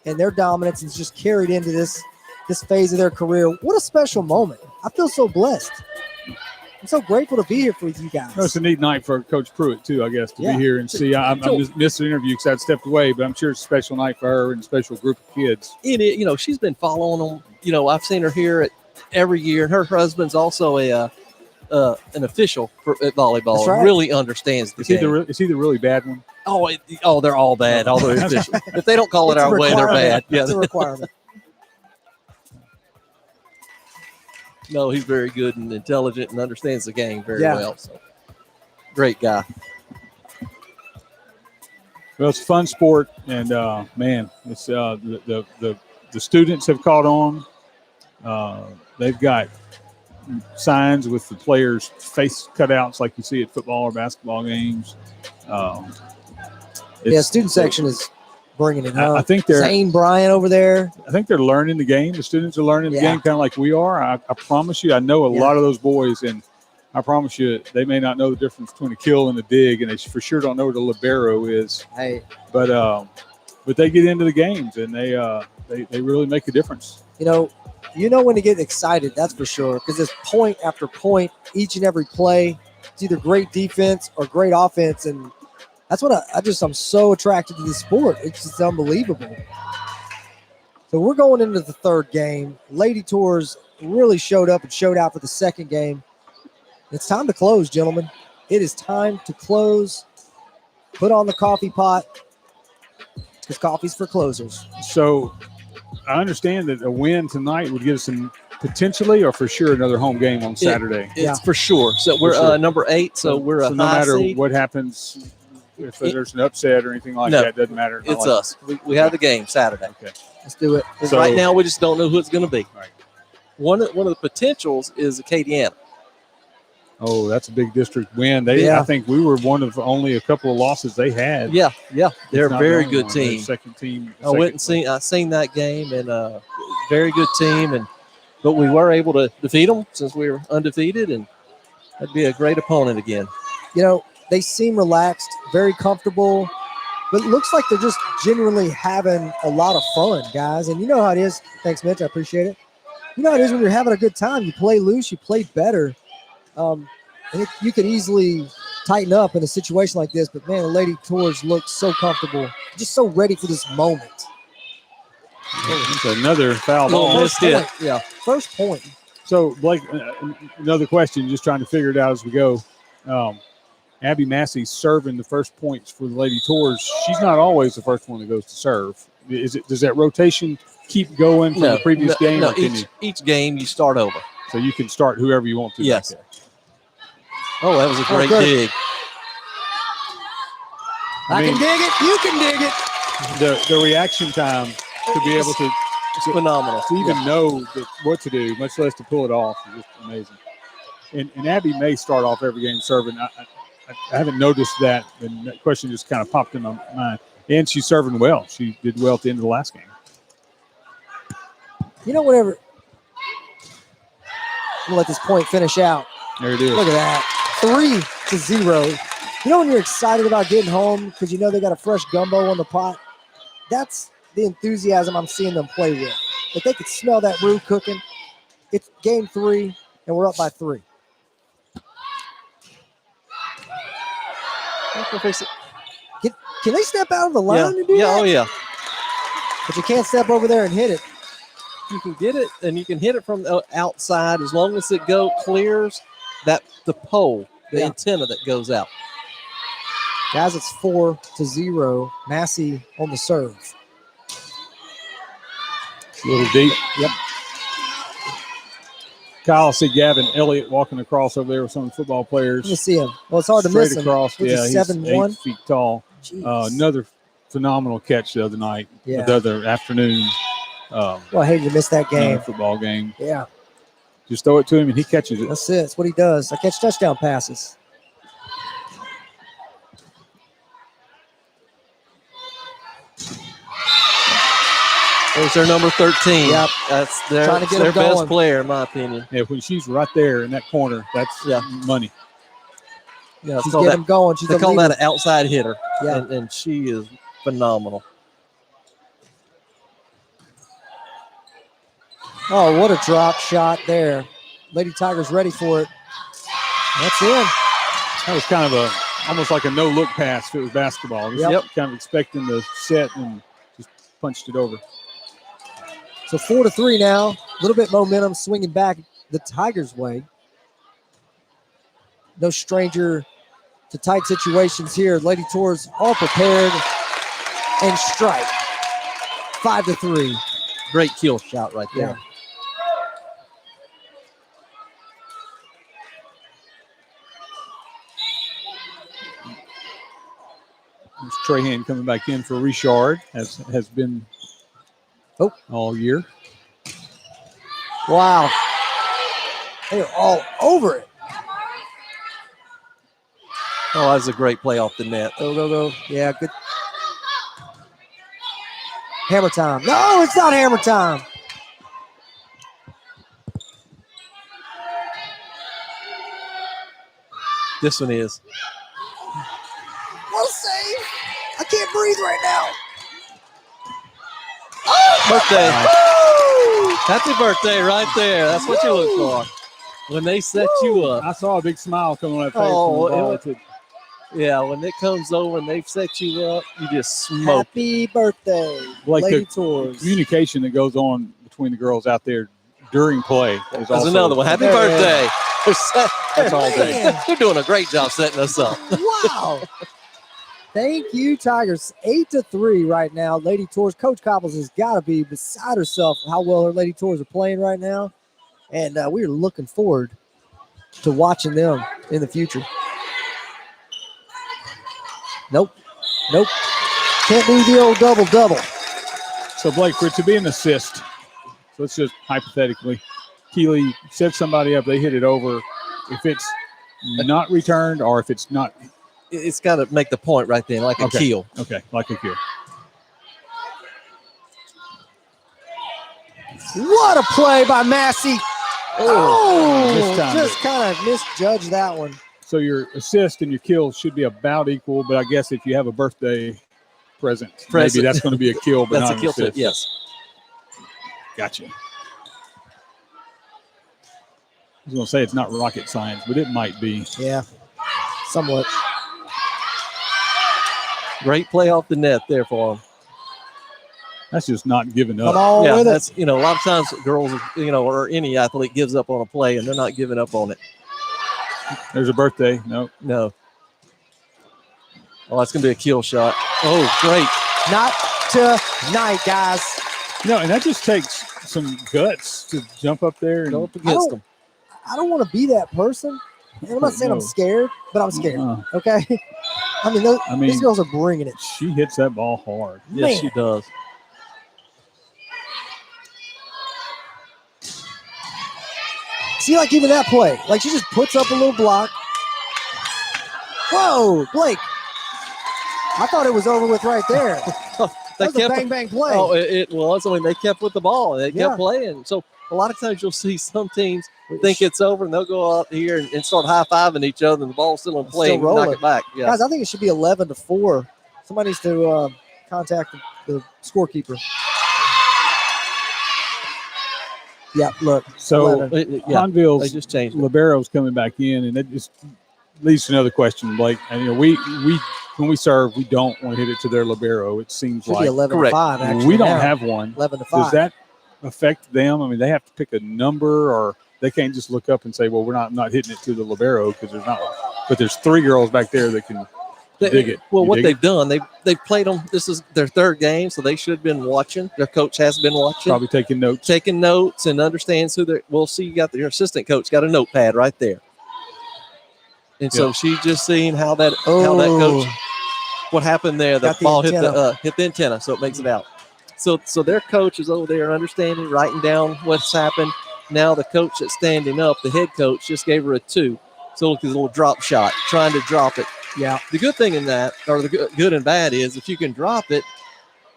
[SPEAKER 1] and their dominance is just carried into this phase of their career. What a special moment. I feel so blessed. I'm so grateful to be here for you guys.
[SPEAKER 2] It's a neat night for Coach Pruitt, too, I guess, to be here and see. I just missed the interview because I'd stepped away, but I'm sure it's a special night for her and a special group of kids.
[SPEAKER 3] She's been following them. I've seen her here every year, and her husband's also an official at volleyball.
[SPEAKER 1] That's right.
[SPEAKER 3] Really understands the game.
[SPEAKER 2] Is he the really bad one?
[SPEAKER 3] They're all bad. All the officials. If they don't call it
[SPEAKER 1] It's a
[SPEAKER 3] our way, they're bad.
[SPEAKER 1] It's a requirement.
[SPEAKER 3] No, he's very good and intelligent and understands the game very
[SPEAKER 1] Yeah.
[SPEAKER 3] well. So, great guy.
[SPEAKER 2] Well, it's a fun sport, and man, it's the students have caught on. They've got signs with the players' face cutouts like you see at football or basketball games.
[SPEAKER 1] Student section is bringing it.
[SPEAKER 2] I think they're
[SPEAKER 1] Zane Bryant over there.
[SPEAKER 2] I think they're learning the game. The students are learning the
[SPEAKER 1] Yeah.
[SPEAKER 2] game kind of like we are. I promise you, I know a lot of those boys, and I promise you, they may not know the difference between a kill and a dig, and they for sure don't know what a libero is.
[SPEAKER 1] Hey,
[SPEAKER 2] but they get into the games, and they really make a difference.
[SPEAKER 1] you know when to get excited, that's for sure, because it's point after point each and every play. It's either great defense or great offense, and that's what I'm so attracted to this sport. It's just unbelievable. So we're going into the third game. Lady Tours really showed up and showed out for the second game. It's time to close, gentlemen. It is time to close. Put on the coffee pot, because coffee's for closers.
[SPEAKER 2] So I understand that a win tonight would give us potentially or for sure another home game on Saturday.
[SPEAKER 3] It's for sure. So we're number 8, so we're a
[SPEAKER 2] no
[SPEAKER 3] high
[SPEAKER 2] matter
[SPEAKER 3] seed.
[SPEAKER 2] what happens, if there's an upset or anything like that, it doesn't matter.
[SPEAKER 3] It's us. We have the game Saturday.
[SPEAKER 2] Okay.
[SPEAKER 1] Let's do it.
[SPEAKER 3] So, right now, we just don't know who it's going to be.
[SPEAKER 2] Right.
[SPEAKER 3] One of the potentials is Acadiana.
[SPEAKER 2] Oh, that's a big district win. I think we were one of only a couple of losses they had.
[SPEAKER 3] Yeah. They're a
[SPEAKER 2] It's not
[SPEAKER 3] very
[SPEAKER 2] the only
[SPEAKER 3] good
[SPEAKER 2] one. They're
[SPEAKER 3] team.
[SPEAKER 2] Second team.
[SPEAKER 3] I went and I seen that game, and very good team. But we were able to defeat them since we were undefeated, and that'd be a great opponent again.
[SPEAKER 1] They seem relaxed, very comfortable, but it looks like they're just genuinely having a lot of fun, guys. And you know how it is. Thanks, Mitch. I appreciate it. You know how it is when you're having a good time. You play loose, you play better. And you could easily tighten up in a situation like this. But, man, the Lady Tours look so comfortable, just so ready for this moment.
[SPEAKER 2] It's another foul ball.
[SPEAKER 3] Missed it.
[SPEAKER 1] Yeah, first point.
[SPEAKER 2] So, Blake, another question, just trying to figure it out as we go. Abby Massey serving the first points for the Lady Tours. She's not always the first one that goes to serve. Does that rotation keep going from the previous game?
[SPEAKER 3] No,
[SPEAKER 2] or can
[SPEAKER 3] each game you start over.
[SPEAKER 2] so you can start whoever you want to.
[SPEAKER 3] Yes.
[SPEAKER 2] back there.
[SPEAKER 3] Oh, that was a great
[SPEAKER 1] good.
[SPEAKER 3] dig.
[SPEAKER 1] I can dig it. You can dig it.
[SPEAKER 2] The reaction time to be able to
[SPEAKER 3] It's phenomenal.
[SPEAKER 2] to even know what to do, much less to pull it off, is just amazing. And Abby may start off every game serving. I haven't noticed that, and that question just kind of popped in my mind. And she's serving well. She did well at the end of the last game.
[SPEAKER 1] Whatever. I'm going to let this point finish out.
[SPEAKER 2] There it is.
[SPEAKER 1] Look at that. 3-0. When you're excited about getting home because they got a fresh gumbo on the pot? That's the enthusiasm I'm seeing them play with. If they could smell that roux cooking, it's game 3, and we're up by 3.
[SPEAKER 3] Fix it.
[SPEAKER 1] Can they step out of the line and do that?
[SPEAKER 3] Oh, yeah.
[SPEAKER 1] But you can't step over there and hit it.
[SPEAKER 3] You can get it, and you can hit it from the outside as long as it clears the pole, the
[SPEAKER 1] Yeah.
[SPEAKER 3] antenna that goes out.
[SPEAKER 1] Guys, it's 4-0. Massey on the serve.
[SPEAKER 2] A little deep.
[SPEAKER 1] Yep.
[SPEAKER 2] Kyle, see Gavin Elliott walking across over there with some of the football players.
[SPEAKER 1] Let me see him. Well, it's hard to
[SPEAKER 2] Straight
[SPEAKER 1] miss him.
[SPEAKER 2] across.
[SPEAKER 1] He's
[SPEAKER 2] Yeah,
[SPEAKER 1] a
[SPEAKER 2] he's
[SPEAKER 1] 7'1".
[SPEAKER 2] 8 feet tall.
[SPEAKER 1] Jeez.
[SPEAKER 2] Another phenomenal catch the other night,
[SPEAKER 1] Yeah.
[SPEAKER 2] the other afternoon.
[SPEAKER 1] Well, I hate to miss that game.
[SPEAKER 2] Football game.
[SPEAKER 1] Yeah,
[SPEAKER 2] Just throw it to him and he catches it.
[SPEAKER 1] that's it. That's what he does. I catch touchdown passes.
[SPEAKER 3] There's their number 13.
[SPEAKER 1] Yep.
[SPEAKER 3] That's their,
[SPEAKER 1] Trying to get
[SPEAKER 3] their
[SPEAKER 1] him
[SPEAKER 3] best
[SPEAKER 1] going.
[SPEAKER 3] player, in my opinion.
[SPEAKER 2] Yeah, when she's right there in that corner, that's money.
[SPEAKER 3] Yeah,
[SPEAKER 1] She's getting him going. She's
[SPEAKER 3] they
[SPEAKER 1] a
[SPEAKER 3] call
[SPEAKER 1] leader.
[SPEAKER 3] that an outside hitter,
[SPEAKER 1] Yeah.
[SPEAKER 3] and she is phenomenal.
[SPEAKER 1] Oh, what a drop shot there. Lady Tigers ready for it. That's in.
[SPEAKER 2] That was kind of almost like a no-look pass if it was basketball. Just
[SPEAKER 1] Yep.
[SPEAKER 2] kind of expecting the set and just punched it over.
[SPEAKER 1] So 4-3 now. A little bit momentum swinging back the Tigers' way. No stranger to tight situations here. Lady Tours all prepared and strike. 5-3.
[SPEAKER 3] Great kill shot right there.
[SPEAKER 1] Yeah.
[SPEAKER 2] There's Trahan coming back in for Richard, as has been all year.
[SPEAKER 1] Wow. They're all over it.
[SPEAKER 3] Oh, that was a great play off the net.
[SPEAKER 1] Go. Yeah, good. Hammer time. No, it's not hammer time.
[SPEAKER 3] This one is.
[SPEAKER 1] Well save. I can't breathe right now.
[SPEAKER 3] Birthday.
[SPEAKER 1] Woo!
[SPEAKER 3] Happy birthday right there. That's what you look for. When they set you up.
[SPEAKER 2] I saw a big smile coming on that face.
[SPEAKER 3] Oh,
[SPEAKER 2] from the ball to-
[SPEAKER 3] Yeah, when it comes over and they've set you up, you just smoke.
[SPEAKER 1] Happy birthday,
[SPEAKER 2] Like
[SPEAKER 1] Lady
[SPEAKER 2] the
[SPEAKER 1] Tours.
[SPEAKER 2] communication that goes on between the girls out there during play. Is
[SPEAKER 3] There's
[SPEAKER 2] also
[SPEAKER 3] another one. Happy
[SPEAKER 1] There it
[SPEAKER 3] birthday. That's all day.
[SPEAKER 1] Man.
[SPEAKER 3] They're doing a great job setting us up.
[SPEAKER 1] Wow. Thank you, Tigers. 8-3 right now. Lady Tours. Coach Copples has got to be beside herself how well her Lady Tours are playing right now. And we're looking forward to watching them in the future. Nope. Can't do the old double-double.
[SPEAKER 2] So, Blake, for it to be an assist, so let's just hypothetically, Keeley set somebody up, they hit it over. If it's not returned or if it's not,
[SPEAKER 3] It's got to make the point right then, like a
[SPEAKER 2] Okay.
[SPEAKER 3] kill.
[SPEAKER 2] okay, like a kill.
[SPEAKER 1] What a play by Massey.
[SPEAKER 2] mistimed
[SPEAKER 1] Just
[SPEAKER 2] it.
[SPEAKER 1] kind of misjudged that one.
[SPEAKER 2] So your assist and your kill should be about equal, but I guess if you have a birthday present. maybe that's going to be a kill, but
[SPEAKER 3] That's
[SPEAKER 2] not
[SPEAKER 3] a kill
[SPEAKER 2] an assist.
[SPEAKER 3] set, yes.
[SPEAKER 2] Gotcha. I was going to say it's not rocket science, but it might be.
[SPEAKER 1] Yeah, somewhat.
[SPEAKER 3] Great play off the net there for them.
[SPEAKER 2] That's just not giving
[SPEAKER 1] Come
[SPEAKER 2] up.
[SPEAKER 1] on
[SPEAKER 3] Yeah,
[SPEAKER 1] with it.
[SPEAKER 3] that's, a lot of times girls, or any athlete gives up on a play and they're not giving up on it.
[SPEAKER 2] There's a birthday. No.
[SPEAKER 3] No. Oh, that's going to be a kill shot. Oh, great.
[SPEAKER 1] Not tonight, guys.
[SPEAKER 2] No, and that just takes some guts to jump up there.
[SPEAKER 3] Go
[SPEAKER 2] And,
[SPEAKER 3] up against them.
[SPEAKER 1] I don't want to be that person. And I'm not saying I'm
[SPEAKER 2] No.
[SPEAKER 1] scared, but I'm scared.
[SPEAKER 2] Uh,
[SPEAKER 1] Okay. These girls are bringing it.
[SPEAKER 2] she hits that ball hard.
[SPEAKER 3] Yes,
[SPEAKER 1] Man.
[SPEAKER 3] she does.
[SPEAKER 1] See, like even that play, like she just puts up a little block. Whoa, Blake! I thought it was over with right there.
[SPEAKER 3] They
[SPEAKER 1] That was a bang bang play.
[SPEAKER 3] Oh, it was. I mean, they kept with the ball. They
[SPEAKER 1] Yeah.
[SPEAKER 3] kept playing. So a lot of times you'll see some teams think it's over and they'll go out here and start high-fiving each other and the ball's still in play
[SPEAKER 1] Still
[SPEAKER 3] and knock
[SPEAKER 1] rolling.
[SPEAKER 3] it back. Yeah.
[SPEAKER 1] Guys, I think it should be 11-4. Somebody needs to contact the scorekeeper. Yeah, look.
[SPEAKER 2] So
[SPEAKER 1] 11.
[SPEAKER 3] Yeah, they
[SPEAKER 2] Hahnville's
[SPEAKER 3] just changed it.
[SPEAKER 2] libero's coming back in, and that just leads to another question, Blake. And we when we serve, we don't want to hit it to their libero. It seems
[SPEAKER 1] Should be
[SPEAKER 2] like
[SPEAKER 1] 11-5. Actually,
[SPEAKER 2] we don't
[SPEAKER 1] now.
[SPEAKER 2] have one.
[SPEAKER 1] 11-5.
[SPEAKER 2] Does that affect them? I mean, they have to pick a number, or they can't just look up and say, "Well, we're not hitting it to the libero because there's not one." But there's 3 girls back there that can dig it.
[SPEAKER 3] Well,
[SPEAKER 2] You
[SPEAKER 3] what
[SPEAKER 2] dig
[SPEAKER 3] they've done, they've played them. This is their 3rd game, so they should have been watching. Their coach has been watching,
[SPEAKER 2] probably taking notes,
[SPEAKER 3] and understands who they're. Well, see, you got your assistant coach got a notepad right there, and so she's just seeing how that coach. What happened there? The ball hit the antenna, so it makes it out. So their coach is over there understanding, writing down what's happened. Now the coach that's standing up, the head coach, just gave her a 2. So look at a little drop shot, trying to drop it.
[SPEAKER 1] Yeah.
[SPEAKER 3] The good thing in that, or the good and bad, is if you can drop it,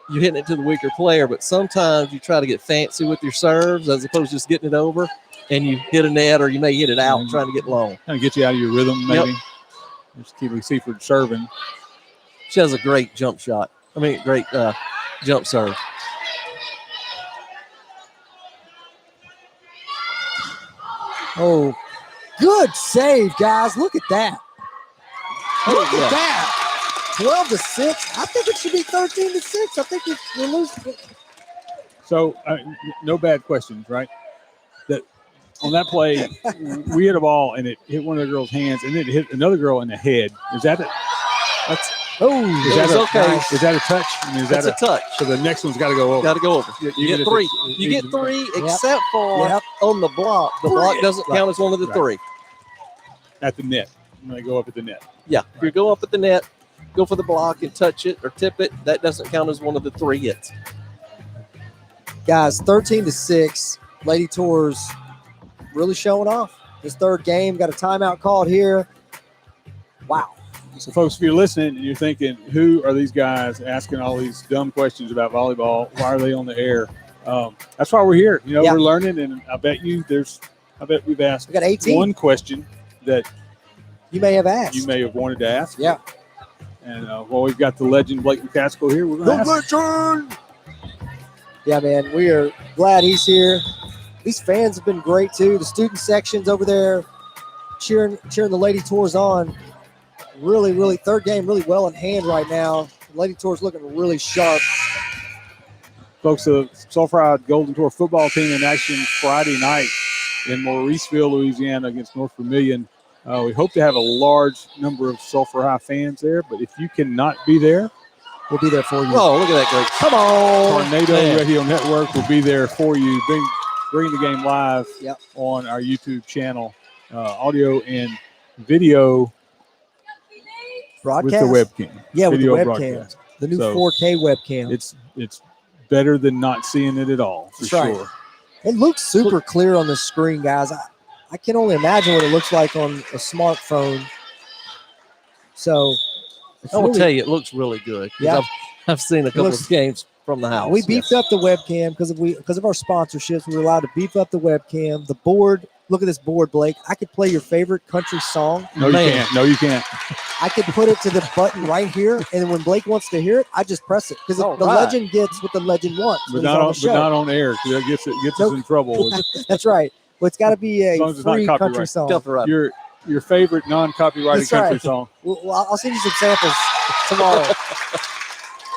[SPEAKER 3] you're hitting it to the weaker player. But sometimes you try to get fancy with your serves as opposed to just getting it over, and you hit a net or you may hit it out trying to get long.
[SPEAKER 2] kind of get you out of your rhythm, maybe. Just Keely Seaford serving.
[SPEAKER 3] She has a great jump shot. I mean, great jump serve.
[SPEAKER 1] Oh, good save, guys. Look at that. Look at that. 12-6. I think it should be 13-6. I think we're losing.
[SPEAKER 2] So, no bad questions, right? That on that play, we hit a ball and it hit one of the girls' hands, and then it hit another girl in the head. Is that it? Is that a touch? I mean,
[SPEAKER 3] That's a touch.
[SPEAKER 2] So the next one's got to go over.
[SPEAKER 3] Got to go over. You get 3. You get 3, except for on the block. The block doesn't count as one of the 3.
[SPEAKER 2] At the net. When they go up at the net.
[SPEAKER 3] Yeah. If you go up at the net, go for the block and touch it or tip it, that doesn't count as one of the 3 hits.
[SPEAKER 1] Guys, 13-6. Lady Tours really showing off. This 3rd game, got a timeout called here. Wow.
[SPEAKER 2] So, folks, if you're listening and you're thinking, who are these guys asking all these dumb questions about volleyball? Why are they on the air? That's why we're here. We're learning, and I bet we've asked
[SPEAKER 1] We got 18.
[SPEAKER 2] one question that
[SPEAKER 1] you may have asked.
[SPEAKER 2] You may have wanted to ask.
[SPEAKER 1] Yeah.
[SPEAKER 2] And we've got the legend Blake McCaskill here. We're going to ask.
[SPEAKER 1] Legend! Yeah, man, we are glad he's here. These fans have been great too. The student sections over there cheering the Lady Tours on. Really, 3rd game really well in hand right now. Lady Tours looking really sharp.
[SPEAKER 2] Folks, the Sulphur Golden Tour football team in action Friday night in Mauriceville, Louisiana against North Vermilion. We hope to have a large number of Sulphur High fans there, but if you cannot be there,
[SPEAKER 1] we'll be there for you.
[SPEAKER 3] Oh, look at that, great.
[SPEAKER 1] Come on.
[SPEAKER 2] Tornado Radio Network will be there for you. Bring the game live on our YouTube channel, audio and video
[SPEAKER 1] broadcast
[SPEAKER 2] with the webcam.
[SPEAKER 1] Yeah,
[SPEAKER 2] video
[SPEAKER 1] with the webcam.
[SPEAKER 2] Broadcast.
[SPEAKER 1] The new 4K webcam.
[SPEAKER 2] It's better than not seeing it at all, for sure.
[SPEAKER 1] It looks super clear on the screen, guys. I can only imagine what it looks like on a smartphone. So
[SPEAKER 3] I will tell you, it looks really good.
[SPEAKER 1] Yeah.
[SPEAKER 3] I've seen a couple of games from the house.
[SPEAKER 1] We beefed up the webcam because of our sponsorships. We were allowed to beef up the webcam. The board. Look at this board, Blake. I could play your favorite country song.
[SPEAKER 2] No, you can't.
[SPEAKER 1] I could put it to the button right here, and then when Blake wants to hear it, I just press it because the legend gets what the legend wants.
[SPEAKER 2] But not on air because it gets us in trouble.
[SPEAKER 1] That's right. Well, it's got to be a free country song.
[SPEAKER 2] Your favorite non-copyrighted country song.
[SPEAKER 1] Well, I'll send you some samples tomorrow.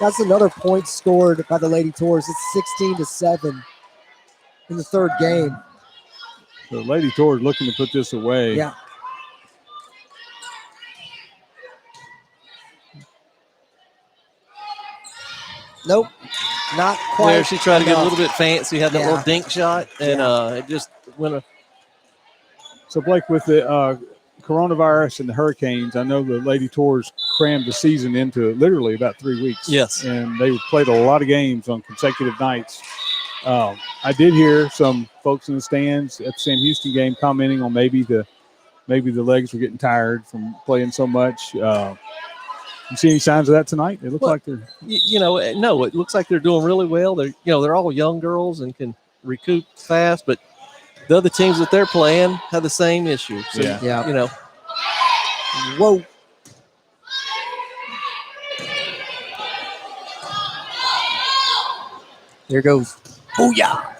[SPEAKER 1] That's another point scored by the Lady Tours. It's 16-7 in the 3rd game.
[SPEAKER 2] So Lady Tours looking to put this away.
[SPEAKER 1] Yeah. Nope. Not quite.
[SPEAKER 3] There, she tried to get a little bit fancy, had that little dink shot, and it just went.
[SPEAKER 2] So, Blake, with the coronavirus and the hurricanes, I know the Lady Tours crammed the season into literally about 3 weeks.
[SPEAKER 3] Yes.
[SPEAKER 2] And they played a lot of games on consecutive nights. I did hear some folks in the stands at the Sam Houston game commenting on maybe the legs were getting tired from playing so much. You see any signs of that tonight? It looks like they're
[SPEAKER 3] no, it looks like they're doing really well. They're all young girls and can recoup fast, but the other teams that they're playing have the same issue. So,
[SPEAKER 1] Whoa. There goes. Oh, yeah.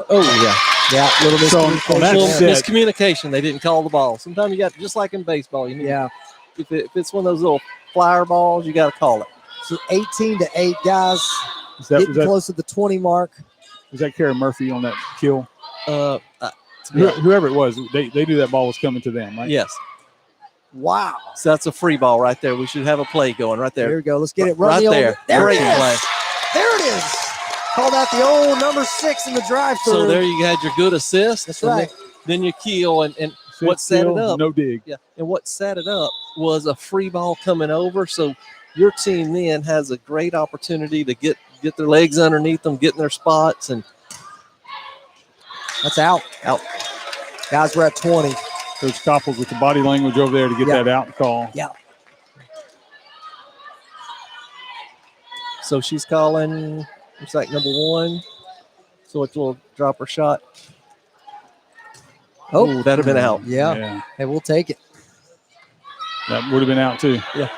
[SPEAKER 3] Oh, yeah.
[SPEAKER 1] Yeah, little miscommunication.
[SPEAKER 3] Miscommunication. They didn't call the ball. Sometimes you got, just like in baseball, you need if it's one of those little flyer balls, you got to call it.
[SPEAKER 1] So 18-8, guys.
[SPEAKER 2] Is that,
[SPEAKER 1] Getting close to the 20 mark.
[SPEAKER 2] was that Kara Murphy on that kill?
[SPEAKER 3] Yeah.
[SPEAKER 2] Whoever it was, they knew that ball was coming to them, right?
[SPEAKER 3] Yes.
[SPEAKER 1] Wow.
[SPEAKER 3] So that's a free ball right there. We should have a play going right there.
[SPEAKER 1] Here we go. Let's get it. Run
[SPEAKER 3] Right
[SPEAKER 1] the old,
[SPEAKER 3] there.
[SPEAKER 1] There
[SPEAKER 3] Great
[SPEAKER 1] it is.
[SPEAKER 3] play.
[SPEAKER 1] There it is. Called out the old number 6 in the drive-through.
[SPEAKER 3] So there you had your good assist.
[SPEAKER 1] That's
[SPEAKER 3] and
[SPEAKER 1] right.
[SPEAKER 3] Then your kill and
[SPEAKER 2] Sit
[SPEAKER 3] what set it
[SPEAKER 2] still,
[SPEAKER 3] up.
[SPEAKER 2] No dig.
[SPEAKER 3] Yeah. And what set it up was a free ball coming over. So your team then has a great opportunity to get their legs underneath them, get in their spots, and
[SPEAKER 1] That's out.
[SPEAKER 3] Out.
[SPEAKER 1] Guys, we're at 20.
[SPEAKER 2] Coach Copples with the body language over there to get
[SPEAKER 1] Yeah.
[SPEAKER 2] that out call.
[SPEAKER 1] Yeah.
[SPEAKER 3] so she's calling. Looks like number 1. So it will drop her shot.
[SPEAKER 1] Oh.
[SPEAKER 3] Ooh, that'd have been out.
[SPEAKER 1] Yeah. Hey, we'll take it.
[SPEAKER 2] That would have been out too.
[SPEAKER 3] Yeah.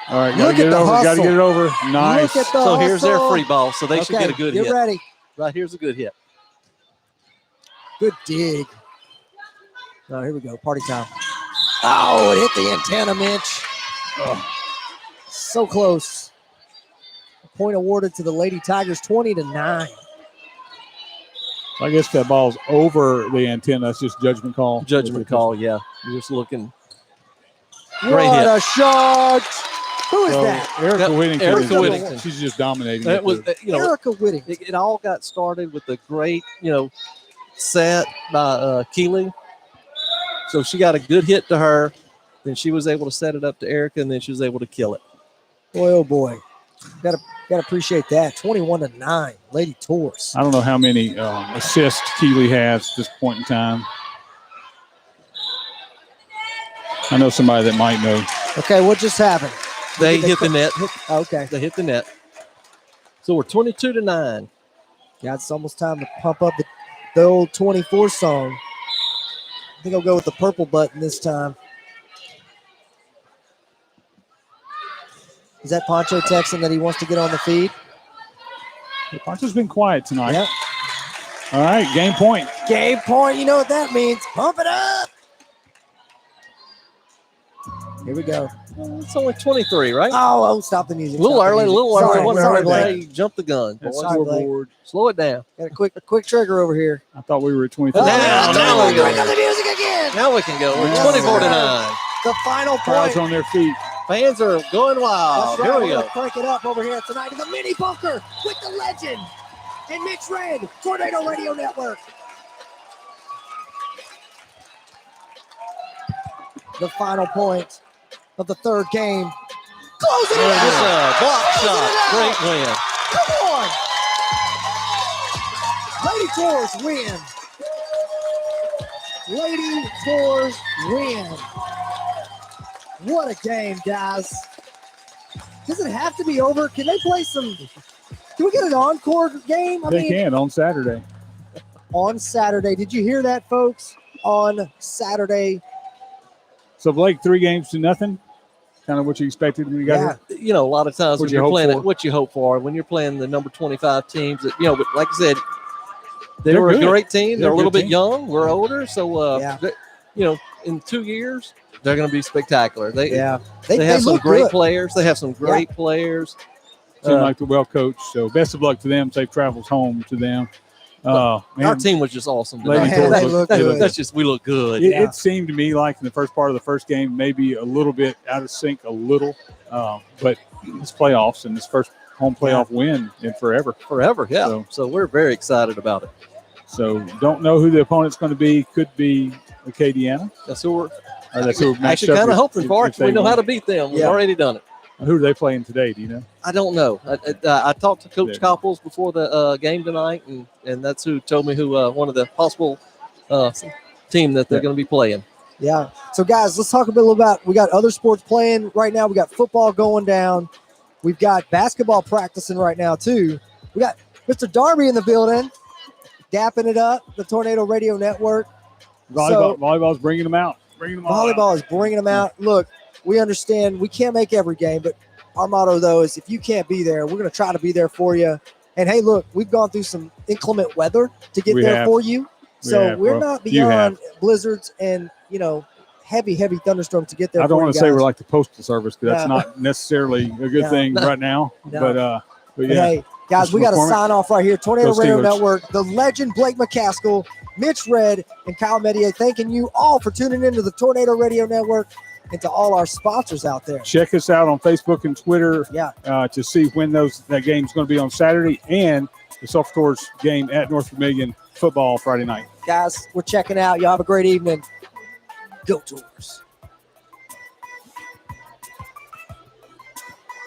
[SPEAKER 2] All right,
[SPEAKER 1] Look
[SPEAKER 2] gotta
[SPEAKER 1] at
[SPEAKER 2] get it
[SPEAKER 1] the
[SPEAKER 2] over. Got to
[SPEAKER 1] hustle.
[SPEAKER 2] get it over. Nice.
[SPEAKER 1] Look at the
[SPEAKER 3] So here's their
[SPEAKER 1] hustle.
[SPEAKER 3] free ball. So they should
[SPEAKER 1] Okay,
[SPEAKER 3] get a good
[SPEAKER 1] get
[SPEAKER 3] hit.
[SPEAKER 1] ready.
[SPEAKER 3] Right here's a good hit.
[SPEAKER 1] Good dig. Oh, here we go. Party time. Oh, it hit the antenna, Mitch. Oh, so close. Point awarded to the Lady Tigers, 20-9.
[SPEAKER 2] I guess that ball's over the antenna. That's just judgment call.
[SPEAKER 3] Judgment call, yeah. You're just looking. Great
[SPEAKER 1] What
[SPEAKER 3] hit.
[SPEAKER 1] a shot. Who is
[SPEAKER 2] So,
[SPEAKER 1] that?
[SPEAKER 2] Erica
[SPEAKER 3] That-
[SPEAKER 2] Whittington.
[SPEAKER 3] Erica
[SPEAKER 2] is-
[SPEAKER 3] Whittington.
[SPEAKER 2] She's just dominating.
[SPEAKER 3] That was,
[SPEAKER 1] Erica Whitting.
[SPEAKER 3] it all got started with a great, set by Keeley. So she got a good hit to her. Then she was able to set it up to Erica, and then she was able to kill it.
[SPEAKER 1] Boy, oh boy. Gotta appreciate that. 21-9. Lady Tours.
[SPEAKER 2] I don't know how many assists Keeley has at this point in time. I know somebody that might know.
[SPEAKER 1] Okay, what just happened?
[SPEAKER 3] They hit the net.
[SPEAKER 1] Okay.
[SPEAKER 3] They hit the net. So we're 22-9.
[SPEAKER 1] Yeah, it's almost time to pump up the old 24 song. I think I'll go with the purple button this time. Is that Poncho texting that he wants to get on the feed?
[SPEAKER 2] Poncho's been quiet tonight.
[SPEAKER 1] Yep.
[SPEAKER 2] All right, game point.
[SPEAKER 1] Game point. You know what that means. Pump it up. Here we go.
[SPEAKER 3] It's only 23, right?
[SPEAKER 1] Oh, stop the music.
[SPEAKER 3] A little
[SPEAKER 1] Stop the
[SPEAKER 3] early, a
[SPEAKER 1] music.
[SPEAKER 3] little early.
[SPEAKER 1] Sorry,
[SPEAKER 3] One
[SPEAKER 1] sorry,
[SPEAKER 3] hard
[SPEAKER 1] Blake.
[SPEAKER 3] day. Jump the gun.
[SPEAKER 2] That
[SPEAKER 3] boys.
[SPEAKER 1] Sorry, Blake.
[SPEAKER 2] scoreboard.
[SPEAKER 3] Slow it down.
[SPEAKER 1] Got a quick trigger over here.
[SPEAKER 2] I thought we were at 23.
[SPEAKER 3] Now we go.
[SPEAKER 1] Bring on the music again.
[SPEAKER 3] Now we can go. We're
[SPEAKER 2] Yeah.
[SPEAKER 3] 24-9.
[SPEAKER 1] The final
[SPEAKER 2] Crowd's
[SPEAKER 1] point.
[SPEAKER 2] on their feet.
[SPEAKER 3] Fans are going wild.
[SPEAKER 1] That's right.
[SPEAKER 3] Here we
[SPEAKER 1] We're
[SPEAKER 3] go.
[SPEAKER 1] gonna crank it up over here tonight in the mini bunker with the legend and Mitch Red, Tornado Radio Network. The final point of the third game. Closing it
[SPEAKER 3] Just
[SPEAKER 1] out.
[SPEAKER 3] a block
[SPEAKER 1] Closing
[SPEAKER 3] shot.
[SPEAKER 1] it out.
[SPEAKER 3] Great win.
[SPEAKER 1] Come on. Lady Tours win. Lady Tours win. What a game, guys. Does it have to be over? Can they play some? Can we get an encore game?
[SPEAKER 2] They can on Saturday.
[SPEAKER 1] On Saturday. Did you hear that, folks? On Saturday.
[SPEAKER 2] So Blake, 3 games to nothing. Kind of what you expected when you got
[SPEAKER 1] Yeah.
[SPEAKER 2] here.
[SPEAKER 3] A lot of times
[SPEAKER 2] What'd
[SPEAKER 3] when
[SPEAKER 2] you
[SPEAKER 3] you're
[SPEAKER 2] hope
[SPEAKER 3] playing
[SPEAKER 2] for?
[SPEAKER 3] it, what you hope for when you're playing the number 25 teams, but like I said, they
[SPEAKER 2] They're
[SPEAKER 3] were
[SPEAKER 2] good.
[SPEAKER 3] a great team.
[SPEAKER 2] They're
[SPEAKER 3] They're
[SPEAKER 2] a
[SPEAKER 3] a little
[SPEAKER 2] good
[SPEAKER 3] bit
[SPEAKER 2] team.
[SPEAKER 3] young. We're older, so
[SPEAKER 1] Yeah.
[SPEAKER 3] in 2 years they're going to be spectacular. They
[SPEAKER 1] Yeah.
[SPEAKER 3] they have some
[SPEAKER 1] look
[SPEAKER 3] great
[SPEAKER 1] good.
[SPEAKER 3] players. They have some great players.
[SPEAKER 2] Seem
[SPEAKER 3] Uh,
[SPEAKER 2] like they're well coached. So best of luck to them. Safe travels home to them.
[SPEAKER 3] Our
[SPEAKER 2] Man,
[SPEAKER 3] team was just awesome
[SPEAKER 2] Lady
[SPEAKER 3] tonight.
[SPEAKER 2] Tours
[SPEAKER 1] they
[SPEAKER 2] look-
[SPEAKER 1] look
[SPEAKER 2] they
[SPEAKER 1] good.
[SPEAKER 2] look
[SPEAKER 3] That's just we look good.
[SPEAKER 2] It,
[SPEAKER 1] Yeah.
[SPEAKER 2] it seemed to me like in the first part of the first game, maybe a little bit out of sync, a little. But it's playoffs and this first home playoff win in forever.
[SPEAKER 3] Forever, yeah.
[SPEAKER 2] So-
[SPEAKER 3] So we're very excited about it.
[SPEAKER 2] So don't know who the opponent's going to be. Could be Acadiana.
[SPEAKER 3] That's who we're
[SPEAKER 2] That's who we're matched
[SPEAKER 3] actually
[SPEAKER 2] up
[SPEAKER 3] kind of
[SPEAKER 2] with
[SPEAKER 3] hoping for.
[SPEAKER 2] if
[SPEAKER 3] We
[SPEAKER 2] they
[SPEAKER 3] know how
[SPEAKER 2] win.
[SPEAKER 3] to beat them. We've
[SPEAKER 1] Yeah.
[SPEAKER 3] already done it.
[SPEAKER 2] Who are they playing today? Do you know?
[SPEAKER 3] I don't know. I talked to Coach
[SPEAKER 2] Yeah.
[SPEAKER 3] Copples before the game tonight, and that's who told me who one of the possible team that they're
[SPEAKER 2] Yeah.
[SPEAKER 3] going to be playing.
[SPEAKER 1] Yeah. So, guys, let's talk a little about. We got other sports playing right now. We got football going down. We've got basketball practicing right now too. We got Mr. Darby in the building, dapping it up. The Tornado Radio Network.
[SPEAKER 2] Volleyball's bringing them out.
[SPEAKER 1] Volleyball is bringing them out. Look, we understand we can't make every game, but our motto though is if you can't be there, we're going to try to be there for you. And hey, look, we've gone through some inclement weather to get
[SPEAKER 2] We
[SPEAKER 1] there
[SPEAKER 2] have.
[SPEAKER 1] for you.
[SPEAKER 2] We
[SPEAKER 1] So
[SPEAKER 2] have.
[SPEAKER 1] we're
[SPEAKER 2] Well,
[SPEAKER 1] not
[SPEAKER 2] you have.
[SPEAKER 1] beyond blizzards and heavy thunderstorm to get there.
[SPEAKER 2] I don't want to say
[SPEAKER 1] guys.
[SPEAKER 2] we're like the postal service because that's
[SPEAKER 1] No.
[SPEAKER 2] not necessarily a good
[SPEAKER 1] No.
[SPEAKER 2] thing right now.
[SPEAKER 1] No.
[SPEAKER 2] But
[SPEAKER 1] But
[SPEAKER 2] yeah,
[SPEAKER 1] hey, guys,
[SPEAKER 2] Mr.
[SPEAKER 1] we got to
[SPEAKER 2] McCormick.
[SPEAKER 1] sign off right here. Tornado
[SPEAKER 2] Go
[SPEAKER 1] Radio
[SPEAKER 2] Steelers.
[SPEAKER 1] Network, the legend Blake McCaskill, Mitch Red, and Kyle Medier, thanking you all for tuning into the Tornado Radio Network and to all our sponsors out there.
[SPEAKER 2] check us out on Facebook and Twitter
[SPEAKER 1] Yeah.
[SPEAKER 2] to see when that game's going to be on Saturday, and the Sulphur Tours game at North Vermilion football Friday night.
[SPEAKER 1] Guys, we're checking out. Y'all have a great evening. Go Tours.